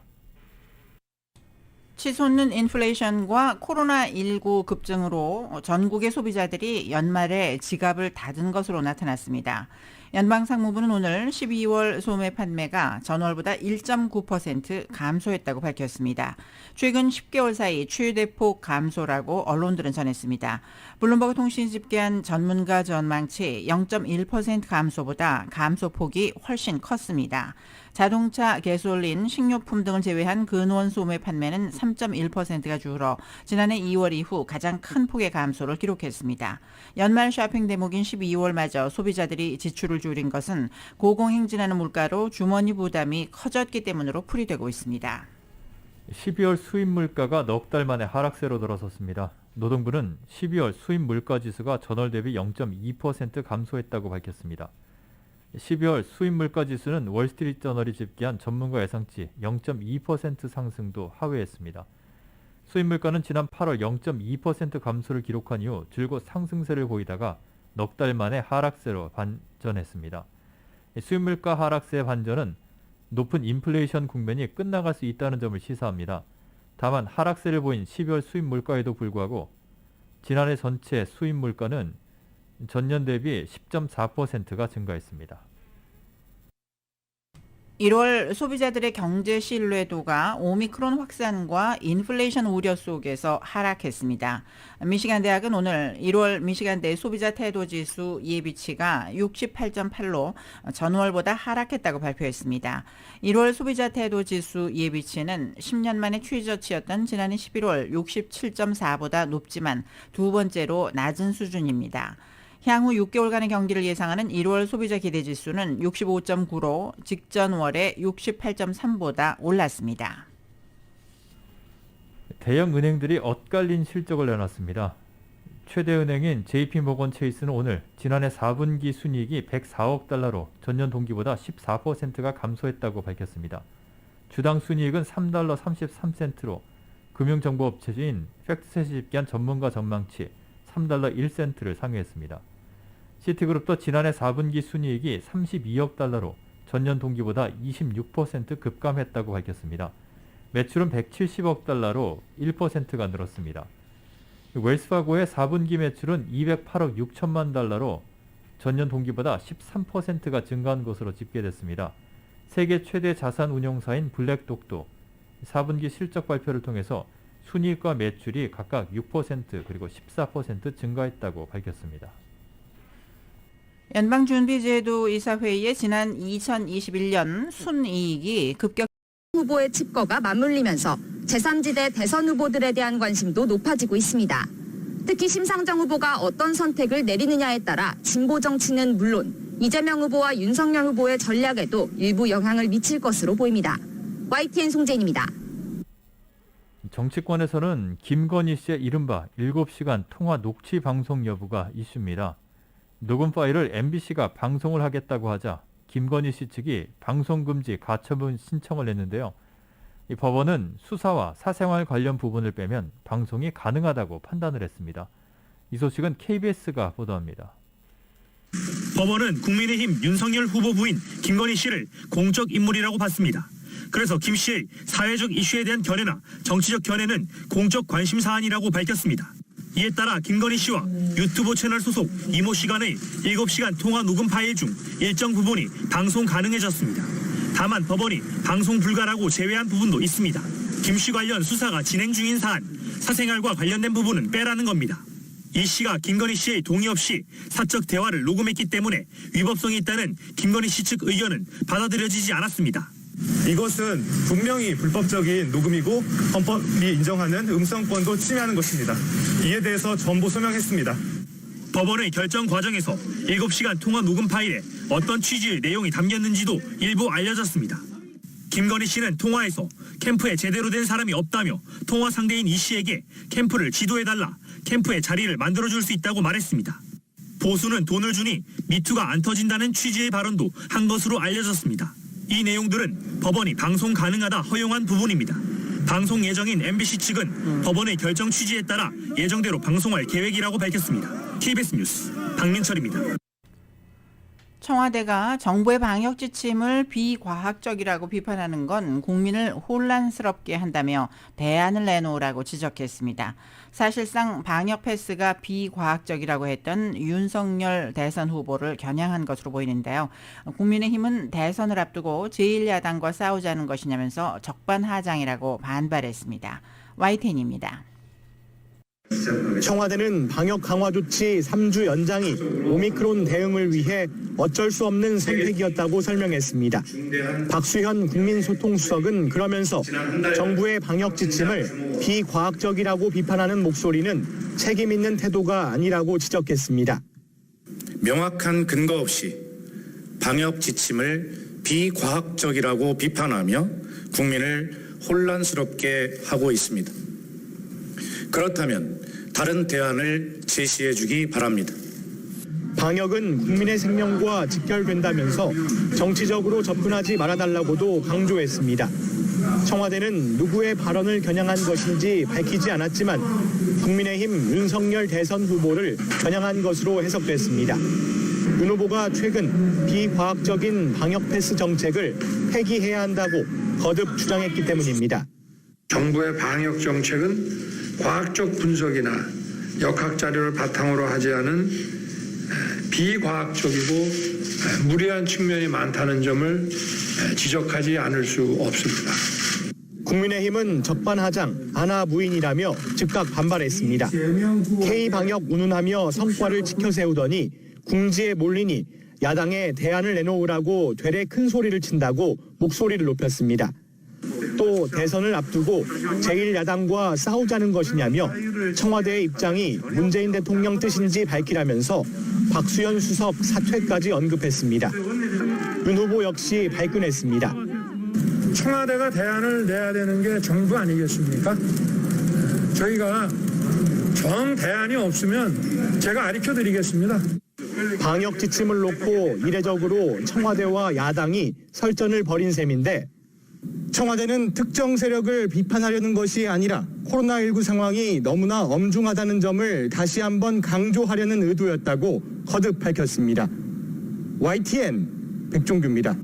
치솟는 인플레이션과 코로나19 급증으로 전국의 소비자들이 연말에 지갑을 닫은 것으로 나타났습니다. 연방상무부는 오늘 12월 소매 판매가 전월보다 1.9% 감소했다고 밝혔습니다. 최근 10개월 사이 최대폭 감소라고 언론들은 전했습니다. 블룸버그 통신이 집계한 전문가 전망치 0.1% 감소보다 감소폭이 훨씬 컸습니다. 자동차, 가솔린, 식료품 등을 제외한 근원 소매 판매는 3.1%가 줄어 지난해 2월 이후 가장 큰 폭의 감소를 기록했습니다. 연말 쇼핑 대목인 12월마저 소비자들이 지출을 줄인 것은 고공행진하는 물가로 주머니 부담이 커졌기 때문으로 풀이되고 있습니다. 12월 수입 물가가 넉 달 만에 하락세로 들어섰습니다. 노동부는 12월 수입 물가 지수가 전월 대비 0.2% 감소했다고 밝혔습니다. 12월 수입 물가 지수는 월스트리트 저널이 집계한 전문가 예상치 0.2% 상승도 하회했습니다. 수입 물가는 지난 8월 0.2% 감소를 기록한 이후 줄곧 상승세를 보이다가 넉 달 만에 하락세로 반전했습니다. 수입 물가 하락세의 반전은 높은 인플레이션 국면이 끝나갈 수 있다는 점을 시사합니다. 다만 하락세를 보인 12월 수입 물가에도 불구하고 지난해 전체 수입 물가는 전년 대비 10.4%가 증가했습니다. 1월 소비자들의 경제 신뢰도가 오미크론 확산과 인플레이션 우려 속에서 하락했습니다. 미시간 대학은 오늘 1월 미시간대 소비자 태도 지수 예비치가 68.8로 전월보다 하락했다고 발표했습니다. 1월 소비자 태도 지수 예비치는 10년 만에 최저치였던 지난해 11월 67.4보다 높지만 두 번째로 낮은 수준입니다. 향후 6개월간의 경기를 예상하는 1월 소비자 기대지수는 65.9로 직전월에 68.3보다 올랐습니다. 대형 은행들이 엇갈린 실적을 내놨습니다. 최대 은행인 JP모건 체이스는 오늘 지난해 4분기 순이익이 104억 달러로 전년 동기보다 14%가 감소했다고 밝혔습니다. 주당 순이익은 3달러 33센트로 금융정보업체인 팩트셋이 집계한 전문가 전망치 3달러 1센트를 상회했습니다. 시티그룹도 지난해 4분기 순이익이 32억 달러로 전년 동기보다 26% 급감했다고 밝혔습니다. 매출은 170억 달러로 1%가 늘었습니다. 웰스파고의 4분기 매출은 208억 6천만 달러로 전년 동기보다 13%가 증가한 것으로 집계됐습니다. 세계 최대 자산 운용사인 블랙독도 4분기 실적 발표를 통해서 순이익과 매출이 각각 6% 그리고 14% 증가했다고 밝혔습니다. 연방준비제도 이사회의 지난 2021년 순이익이 급격 후보의 칩거가 맞물리면서 제3지대 대선 후보들에 대한 관심도 높아지고 있습니다. 특히 심상정 후보가 어떤 선택을 내리느냐에 따라 진보 정치는 물론 이재명 후보와 윤석열 후보의 전략에도 일부 영향을 미칠 것으로 보입니다. YTN 송재인입니다. 정치권에서는 김건희 씨의 이른바 7시간 통화 녹취 방송 여부가 이슈입니다. 녹음 파일을 MBC가 방송을 하겠다고 하자 김건희 씨 측이 방송금지 가처분 신청을 냈는데요. 이 법원은 수사와 사생활 관련 부분을 빼면 방송이 가능하다고 판단을 했습니다. 이 소식은 KBS가 보도합니다. 법원은 국민의힘 윤석열 후보 부인 김건희 씨를 공적 인물이라고 봤습니다. 그래서 김 씨의 사회적 이슈에 대한 견해나 정치적 견해는 공적 관심 사안이라고 밝혔습니다. 이에 따라 김건희 씨와 유튜브 채널 소속 이모 씨 간의 7시간 통화 녹음 파일 중 일정 부분이 방송 가능해졌습니다. 다만 법원이 방송 불가라고 제외한 부분도 있습니다. 김 씨 관련 수사가 진행 중인 사안, 사생활과 관련된 부분은 빼라는 겁니다. 이 씨가 김건희 씨의 동의 없이 사적 대화를 녹음했기 때문에 위법성이 있다는 김건희 씨 측 의견은 받아들여지지 않았습니다. 이것은 분명히 불법적인 녹음이고 헌법이 인정하는 음성권도 침해하는 것입니다. 이에 대해서 전부 소명했습니다. 법원의 결정 과정에서 7시간 통화 녹음 파일에 어떤 취지의 내용이 담겼는지도 일부 알려졌습니다. 김건희 씨는 통화에서 캠프에 제대로 된 사람이 없다며 통화 상대인 이 씨에게 캠프를 지도해달라, 캠프에 자리를 만들어줄 수 있다고 말했습니다. 보수는 돈을 주니 미투가 안 터진다는 취지의 발언도 한 것으로 알려졌습니다. 이 내용들은 법원이 방송 가능하다 허용한 부분입니다. 방송 예정인 MBC 측은 법원의 결정 취지에 따라 예정대로 방송할 계획이라고 밝혔습니다. KBS 뉴스 박민철입니다. 청와대가 정부의 방역 지침을 비과학적이라고 비판하는 건 국민을 혼란스럽게 한다며 대안을 내놓으라고 지적했습니다. 사실상 방역 패스가 비과학적이라고 했던 윤석열 대선 후보를 겨냥한 것으로 보이는데요. 국민의힘은 대선을 앞두고 제1야당과 싸우자는 것이냐면서 적반하장이라고 반발했습니다. YTN입니다. 청와대는 방역 강화 조치 3주 연장이 오미크론 대응을 위해 어쩔 수 없는 선택이었다고 설명했습니다. 박수현 국민소통수석은 그러면서 정부의 방역 지침을 비과학적이라고 비판하는 목소리는 책임 있는 태도가 아니라고 지적했습니다. 명확한 근거 없이 방역 지침을 비과학적이라고 비판하며 국민을 혼란스럽게 하고 있습니다. 그렇다면 다른 대안을 제시해 주기 바랍니다. 방역은 국민의 생명과 직결된다면서 정치적으로 접근하지 말아달라고도 강조했습니다. 청와대는 누구의 발언을 겨냥한 것인지 밝히지 않았지만 국민의힘 윤석열 대선 후보를 겨냥한 것으로 해석됐습니다. 윤 후보가 최근 비과학적인 방역 패스 정책을 폐기해야 한다고 거듭 주장했기 때문입니다. 정부의 방역 정책은 과학적 분석이나 역학 자료를 바탕으로 하지 않은 비과학적이고 무리한 측면이 많다는 점을 지적하지 않을 수 없습니다. 국민의힘은 적반하장, 안하무인이라며 즉각 반발했습니다. K방역 운운하며 성과를 지켜세우더니 궁지에 몰리니 야당에 대안을 내놓으라고 되레 큰 소리를 친다고 목소리를 높였습니다. 또 대선을 앞두고 제1야당과 싸우자는 것이냐며 청와대의 입장이 문재인 대통령 뜻인지 밝히라면서 박수현 수석 사퇴까지 언급했습니다. 윤 후보 역시 발끈했습니다. 청와대가 대안을 내야 되는 게 정부 아니겠습니까? 저희가 정 대안이 없으면 제가 가르쳐 드리겠습니다. 방역 지침을 놓고 이례적으로 청와대와 야당이 설전을 벌인 셈인데 청와대는 특정 세력을 비판하려는 것이 아니라 코로나19 상황이 너무나 엄중하다는 점을 다시 한번 강조하려는 의도였다고 거듭 밝혔습니다. YTN 백종규입니다.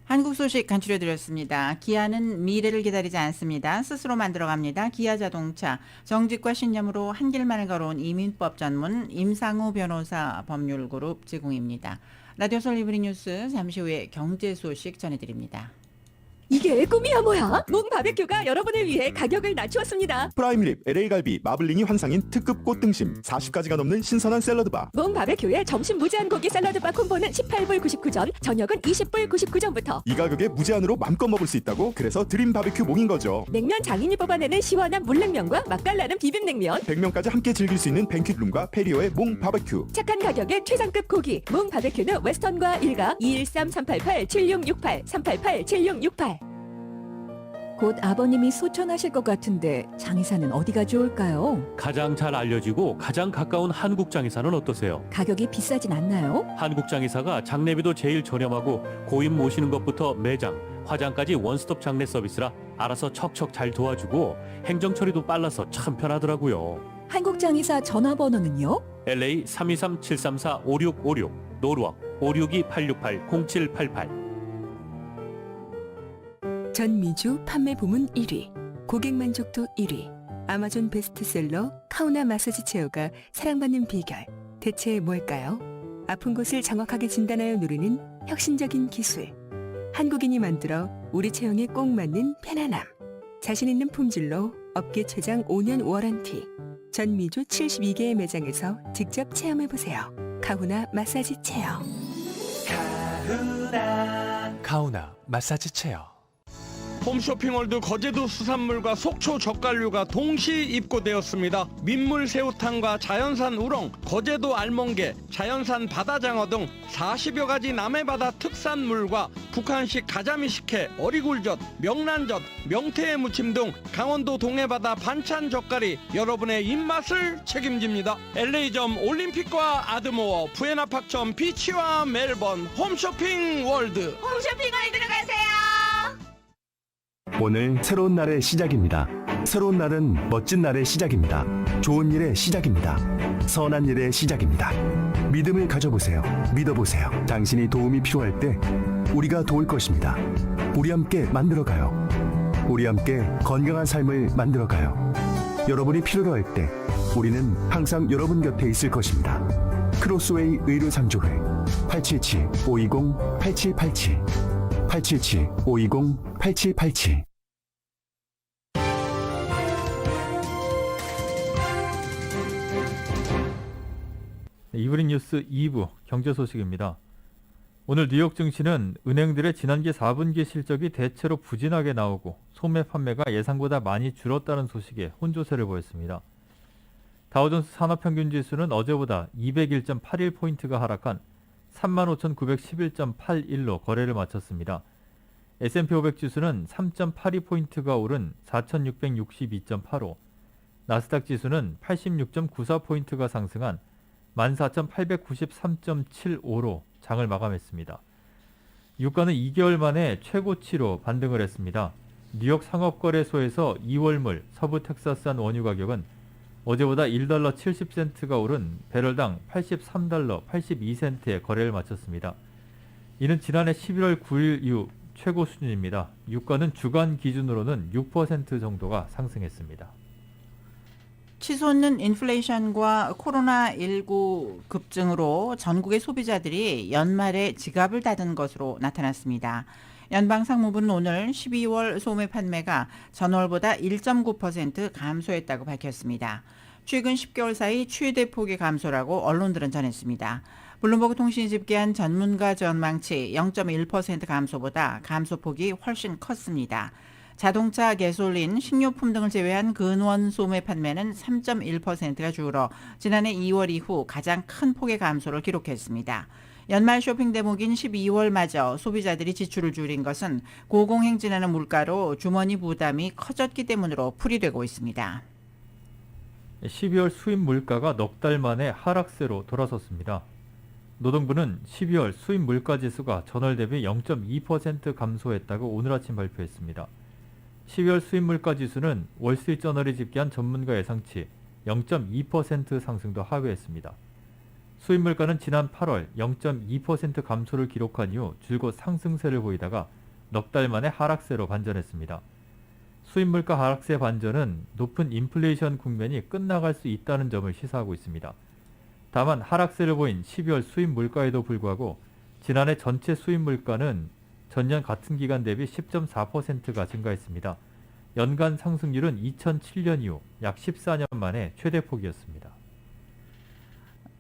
한국 소식 간추려드렸습니다. 기아는 미래를 기다리지 않습니다. 스스로 만들어갑니다. 기아자동차. 정직과 신념으로 한 길만을 걸어온 이민법 전문 임상우 변호사 법률그룹 제공입니다. 라디오 솔리브리 뉴스 잠시 후에 경제 소식 전해드립니다. 이게 꿈이야 뭐야? 몽 바베큐가 여러분을 위해 가격을 낮추었습니다. 프라임립, LA갈비, 마블링이 환상인 특급 꽃등심 40가지가 넘는 신선한 샐러드바. 몽 바베큐의 점심 무제한 고기 샐러드바 콤보는 18불 99전, 저녁은 20불 99전부터. 이 가격에 무제한으로 맘껏 먹을 수 있다고 그래서 드림 바베큐 몽인 거죠. 냉면 장인이 뽑아내는 시원한 물냉면과 맛깔나는 비빔냉면. 100명까지 함께 즐길 수 있는 뱅킷룸과 페리오의 몽 바베큐. 착한 가격에 최상급 고기. 몽 바베큐는 웨스턴과 일가 213-388-7668, 388-7668. 곧 아버님이 소천하실 것 같은데 장의사는 어디가 좋을까요? 가장 잘 알려지고 가장 가까운 한국장의사는 어떠세요? 가격이 비싸진 않나요? 한국장의사가 장례비도 제일 저렴하고 고인 모시는 것부터 매장, 화장까지 원스톱 장례 서비스라 알아서 척척 잘 도와주고 행정 처리도 빨라서 참 편하더라고요. 한국장의사 전화번호는요? LA 323-734-5656, 노르왕 562-868-0788. 전미주 판매 부문 1위, 고객 만족도 1위, 아마존 베스트셀러 카우나 마사지 체어가 사랑받는 비결, 대체 뭘까요? 아픈 곳을 정확하게 진단하여 누르는 혁신적인 기술. 한국인이 만들어 우리 체형에 꼭 맞는 편안함. 자신 있는 품질로 업계 최장 5년 워런티. 전미주 72개의 매장에서 직접 체험해보세요. 카우나 마사지 체어. 카우나 마사지 체어. 홈쇼핑월드 거제도 수산물과 속초 젓갈류가 동시 입고되었습니다. 민물 새우탕과 자연산 우렁, 거제도 알멍게, 자연산 바다장어 등 40여 가지 남해바다 특산물과 북한식 가자미 식혜, 어리굴젓, 명란젓, 명태의 무침 등 강원도 동해바다 반찬 젓갈이 여러분의 입맛을 책임집니다. LA점 올림픽과 아드모어, 부에나파점 비치와 멜번 홈쇼핑월드. 홈쇼핑월드로 가세요. 오늘 새로운 날의 시작입니다. 새로운 날은 멋진 날의 시작입니다. 좋은 일의 시작입니다. 선한 일의 시작입니다. 믿음을 가져보세요. 믿어보세요. 당신이 도움이 필요할 때 우리가 도울 것입니다. 우리 함께 만들어가요. 우리 함께 건강한 삶을 만들어가요. 여러분이 필요로 할 때 우리는 항상 여러분 곁에 있을 것입니다. 크로스웨이 의료상조회 877-520-8787 877-520-8787 이브닝 뉴스 2부 경제 소식입니다. 오늘 뉴욕 증시는 은행들의 지난기 4분기 실적이 대체로 부진하게 나오고 소매 판매가 예상보다 많이 줄었다는 소식에 혼조세를 보였습니다. 다우존스 산업평균지수는 어제보다 201.81포인트가 하락한 35,911.81로 거래를 마쳤습니다. S&P 500 지수는 3.82포인트가 오른 4,662.85, 나스닥 지수는 86.94포인트가 상승한 14,893.75로 장을 마감했습니다. 유가는 2개월 만에 최고치로 반등을 했습니다. 뉴욕 상업거래소에서 2월물 서부 텍사스산 원유 가격은 어제보다 1달러 70센트가 오른 배럴당 83달러 82센트에 거래를 마쳤습니다. 이는 지난해 11월 9일 이후 최고 수준입니다. 유가는 주간 기준으로는 6% 정도가 상승했습니다. 치솟는 인플레이션과 코로나19 급증으로 전국의 소비자들이 연말에 지갑을 닫은 것으로 나타났습니다. 연방상무부는 오늘 12월 소매 판매가 전월보다 1.9% 감소했다고 밝혔습니다. 최근 10개월 사이 최대 폭의 감소라고 언론들은 전했습니다. 블룸버그 통신이 집계한 전문가 전망치 0.1% 감소보다 감소폭이 훨씬 컸습니다. 자동차, 가솔린, 식료품 등을 제외한 근원 소매 판매는 3.1%가 줄어 지난해 2월 이후 가장 큰 폭의 감소를 기록했습니다. 연말 쇼핑 대목인 12월마저 소비자들이 지출을 줄인 것은 고공행진하는 물가로 주머니 부담이 커졌기 때문으로 풀이되고 있습니다. 12월 수입 물가가 넉 달 만에 하락세로 돌아섰습니다. 노동부는 12월 수입 물가 지수가 전월 대비 0.2% 감소했다고 오늘 아침 발표했습니다. 12월 수입 물가 지수는 월스트리트저널이 집계한 전문가 예상치 0.2% 상승도 하회했습니다. 수입 물가는 지난 8월 0.2% 감소를 기록한 이후 줄곧 상승세를 보이다가 넉 달 만에 하락세로 반전했습니다. 수입 물가 하락세 반전은 높은 인플레이션 국면이 끝나갈 수 있다는 점을 시사하고 있습니다. 다만 하락세를 보인 12월 수입 물가에도 불구하고 지난해 전체 수입 물가는 전년 같은 기간 대비 10.4%가 증가했습니다. 연간 상승률은 2007년 이후 약 14년 만에 최대폭이었습니다.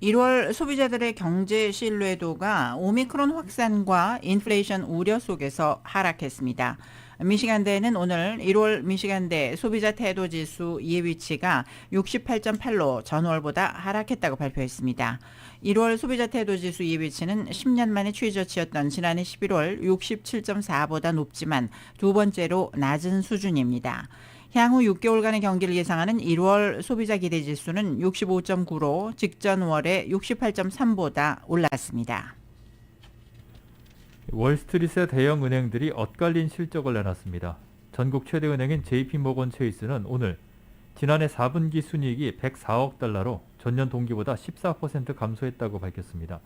1월 소비자들의 경제 신뢰도가 오미크론 확산과 인플레이션 우려 속에서 하락했습니다. 미시간대는 오늘 1월 미시간대 소비자 태도 지수 예위치가 68.8로 전월보다 하락했다고 발표했습니다. 1월 소비자 태도 지수 예위치는 10년 만에 최저치였던 지난해 11월 67.4보다 높지만 두 번째로 낮은 수준입니다. 향후 6개월간의 경기를 예상하는 1월 소비자 기대 지수는 65.9로 직전 월에 68.3보다 올랐습니다. 월스트리트의 대형 은행들이 엇갈린 실적을 내놨습니다. 전국 최대 은행인 JP모건 체이스는 오늘 지난해 4분기 순이익이 104억 달러로 전년 동기보다 14% 감소했다고 밝혔습니다.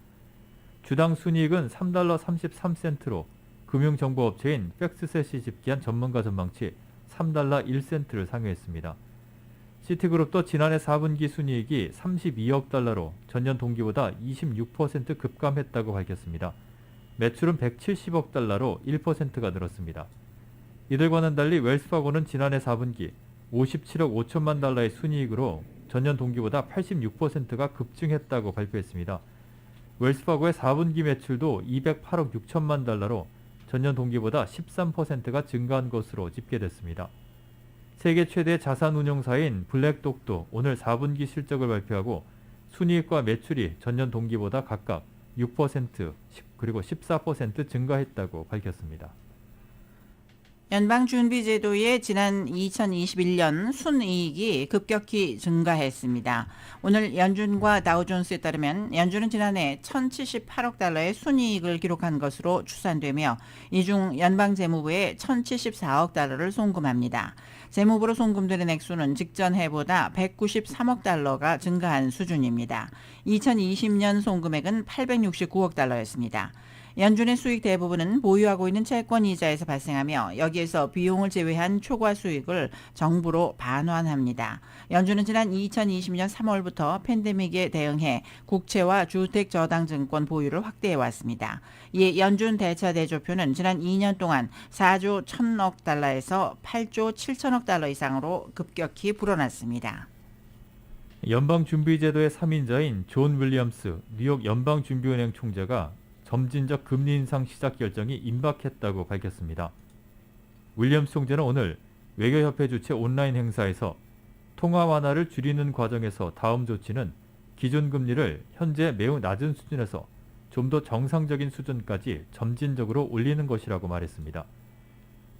주당 순이익은 3달러 33센트로 금융정보업체인 팩스셋이 집계한 전문가 전망치 3달러 1센트를 상회했습니다. 시티그룹도 지난해 4분기 순이익이 32억 달러로 전년 동기보다 26% 급감했다고 밝혔습니다. 매출은 170억 달러로 1%가 늘었습니다. 이들과는 달리 웰스파고는 지난해 4분기 57억 5천만 달러의 순이익으로 전년 동기보다 86%가 급증했다고 발표했습니다. 웰스파고의 4분기 매출도 208억 6천만 달러로 전년 동기보다 13%가 증가한 것으로 집계됐습니다. 세계 최대 자산운용사인 블랙독도 오늘 4분기 실적을 발표하고 순이익과 매출이 전년 동기보다 각각 6% 그리고 14% 증가했다고 밝혔습니다. 연방준비제도의 지난 2021년 순이익이 급격히 증가했습니다. 오늘 연준과 다우존스에 따르면 연준은 지난해 1,078억 달러의 순이익을 기록한 것으로 추산되며 이 중 연방재무부에 1,074억 달러를 송금합니다. 재무부로 송금되는 액수는 직전 해보다 193억 달러가 증가한 수준입니다. 2020년 송금액은 869억 달러였습니다. 연준의 수익 대부분은 보유하고 있는 채권 이자에서 발생하며 여기에서 비용을 제외한 초과 수익을 정부로 반환합니다. 연준은 지난 2020년 3월부터 팬데믹에 대응해 국채와 주택저당증권 보유를 확대해 왔습니다. 이에 연준 대차 대조표는 지난 2년 동안 4조 1,000억 달러에서 8조 7천억 달러 이상으로 급격히 불어났습니다. 연방준비제도의 3인자인 존 윌리엄스 뉴욕 연방준비은행 총재가 점진적 금리 인상 시작 결정이 임박했다고 밝혔습니다. 윌리엄스 총재는 오늘 외교협회 주최 온라인 행사에서 통화 완화를 줄이는 과정에서 다음 조치는 기준금리를 현재 매우 낮은 수준에서 좀 더 정상적인 수준까지 점진적으로 올리는 것이라고 말했습니다.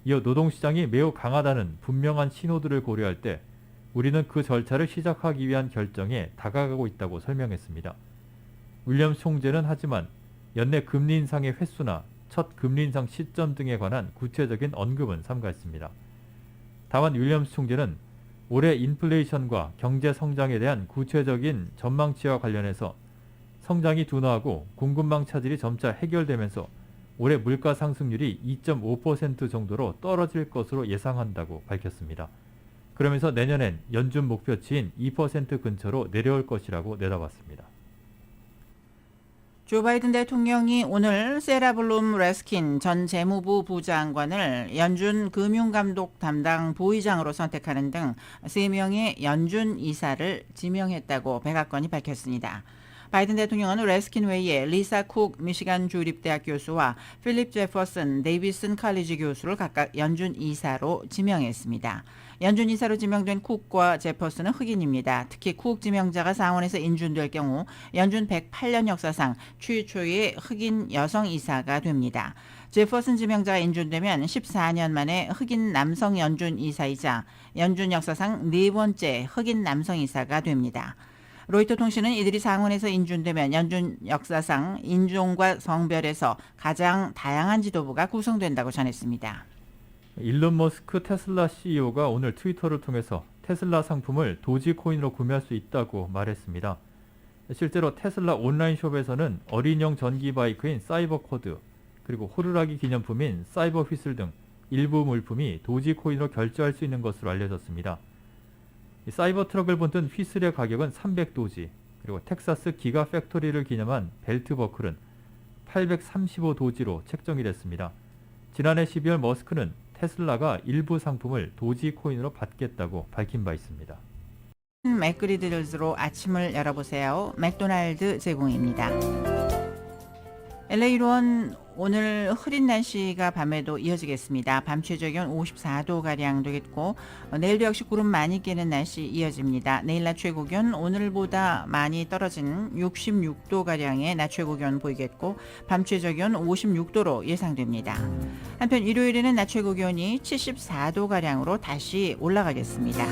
이어 노동시장이 매우 강하다는 분명한 신호들을 고려할 때 우리는 그 절차를 시작하기 위한 결정에 다가가고 있다고 설명했습니다. 윌리엄스 총재는 하지만 연내 금리 인상의 횟수나 첫 금리 인상 시점 등에 관한 구체적인 언급은 삼가했습니다. 다만 윌리엄스 총재는 올해 인플레이션과 경제 성장에 대한 구체적인 전망치와 관련해서 성장이 둔화하고 공급망 차질이 점차 해결되면서 올해 물가 상승률이 2.5% 정도로 떨어질 것으로 예상한다고 밝혔습니다. 그러면서 내년엔 연준 목표치인 2% 근처로 내려올 것이라고 내다봤습니다. 조 바이든 대통령이 오늘 세라 블룸 레스킨 전 재무부 부장관을 연준 금융감독 담당 부의장으로 선택하는 등 3명의 연준 이사를 지명했다고 백악관이 밝혔습니다. 바이든 대통령은 레스킨 외에 리사 쿡 미시간 주립대학 교수와 필립 제퍼슨 데이비슨 칼리지 교수를 각각 연준 이사로 지명했습니다. 연준 이사로 지명된 쿡과 제퍼슨은 흑인입니다. 특히 쿡 지명자가 상원에서 인준될 경우 연준 108년 역사상 최초의 흑인 여성 이사가 됩니다. 제퍼슨 지명자가 인준되면 14년 만에 흑인 남성 연준 이사이자 연준 역사상 4번째 흑인 남성 이사가 됩니다. 로이터 통신은 이들이 상원에서 인준되면 연준 역사상 인종과 성별에서 가장 다양한 지도부가 구성된다고 전했습니다. 일론 머스크 테슬라 CEO가 오늘 트위터를 통해서 테슬라 상품을 도지코인으로 구매할 수 있다고 말했습니다. 실제로 테슬라 온라인숍에서는 어린이용 전기 바이크인 사이버코드 그리고 호루라기 기념품인 사이버 휘슬 등 일부 물품이 도지코인으로 결제할 수 있는 것으로 알려졌습니다. 사이버 트럭을 본뜬 휘슬의 가격은 300도지, 그리고 텍사스 기가 팩토리를 기념한 벨트 버클은 835도지로 책정이 됐습니다. 지난해 12월 머스크는 테슬라가 일부 상품을 도지코인으로 받겠다고 밝힌 바 있습니다. 맥그리들즈로 아침을 열어보세요. 맥도날드 제공입니다. LA로는 오늘 흐린 날씨가 밤에도 이어지겠습니다. 밤 최저기온 54도가량 되겠고 내일도 역시 구름 많이 끼는 날씨 이어집니다. 내일 낮 최고기온 오늘보다 많이 떨어진 66도가량의 낮 최고기온 보이겠고 밤 최저기온 56도로 예상됩니다. 한편 일요일에는 낮 최고기온이 74도가량으로 다시 올라가겠습니다.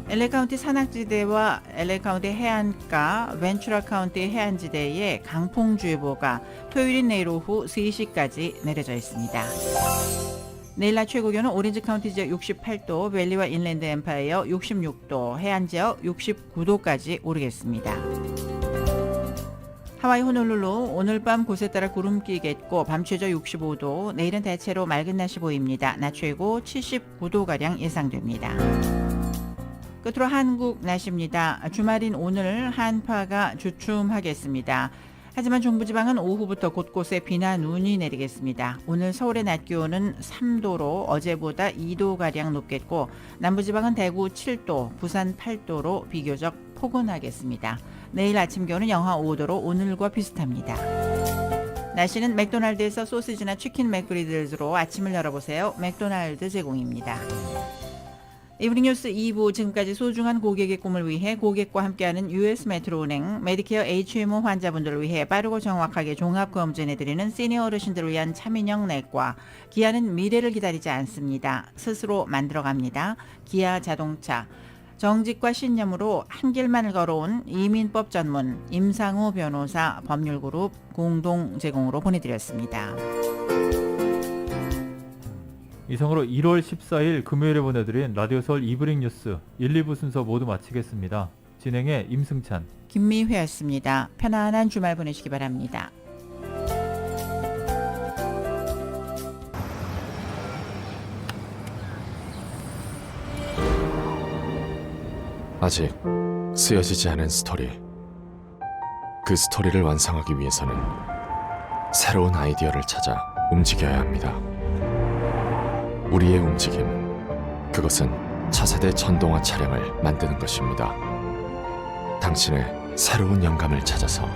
LA 카운티 산악지대와 LA 카운티 해안가, 벤츄라 카운티 해안지대에 강풍주의보가 토요일인 내일 오후 3시까지 내려져 있습니다. 내일 낮 최고기온은 오렌지 카운티 지역 68도, 밸리와 인랜드 엠파이어 66도, 해안 지역 69도까지 오르겠습니다. 하와이 호놀룰루 오늘 밤 곳에 따라 구름 끼겠고 밤 최저 65도, 내일은 대체로 맑은 날씨 보입니다. 낮 최고 79도가량 예상됩니다. 끝으로 한국 날씨입니다. 주말인 오늘 한파가 주춤하겠습니다. 하지만 중부지방은 오후부터 곳곳에 비나 눈이 내리겠습니다. 오늘 서울의 낮 기온은 3도로 어제보다 2도가량 높겠고 남부지방은 대구 7도, 부산 8도로 비교적 포근하겠습니다. 내일 아침 기온은 영하 5도로 오늘과 비슷합니다. 날씨는 맥도날드에서 소시지나 치킨 맥그리들즈로 아침을 열어보세요. 맥도날드 제공입니다. 이브닝 뉴스 2부, 지금까지 소중한 고객의 꿈을 위해 고객과 함께하는 US 메트로은행, 메디케어 HMO 환자분들을 위해 빠르고 정확하게 종합검진해드리는 시니어 어르신들을 위한 차민형 내과, 기아는 미래를 기다리지 않습니다. 스스로 만들어갑니다. 기아 자동차, 정직과 신념으로 한 길만을 걸어온 이민법 전문 임상우 변호사 법률그룹 공동 제공으로 보내드렸습니다. 이상으로 1월 14일 금요일에 보내드린 라디오 서울 이브닝 뉴스 1, 2부 순서 모두 마치겠습니다. 진행의 임승찬, 김미회였습니다. 편안한 주말 보내시기 바랍니다. 아직 쓰여지지 않은 스토리. 그 스토리를 완성하기 위해서는 새로운 아이디어를 찾아 움직여야 합니다. 우리의 움직임, 그것은 차세대 전동화 차량을 만드는 것입니다. 당신의 새로운 영감을 찾아서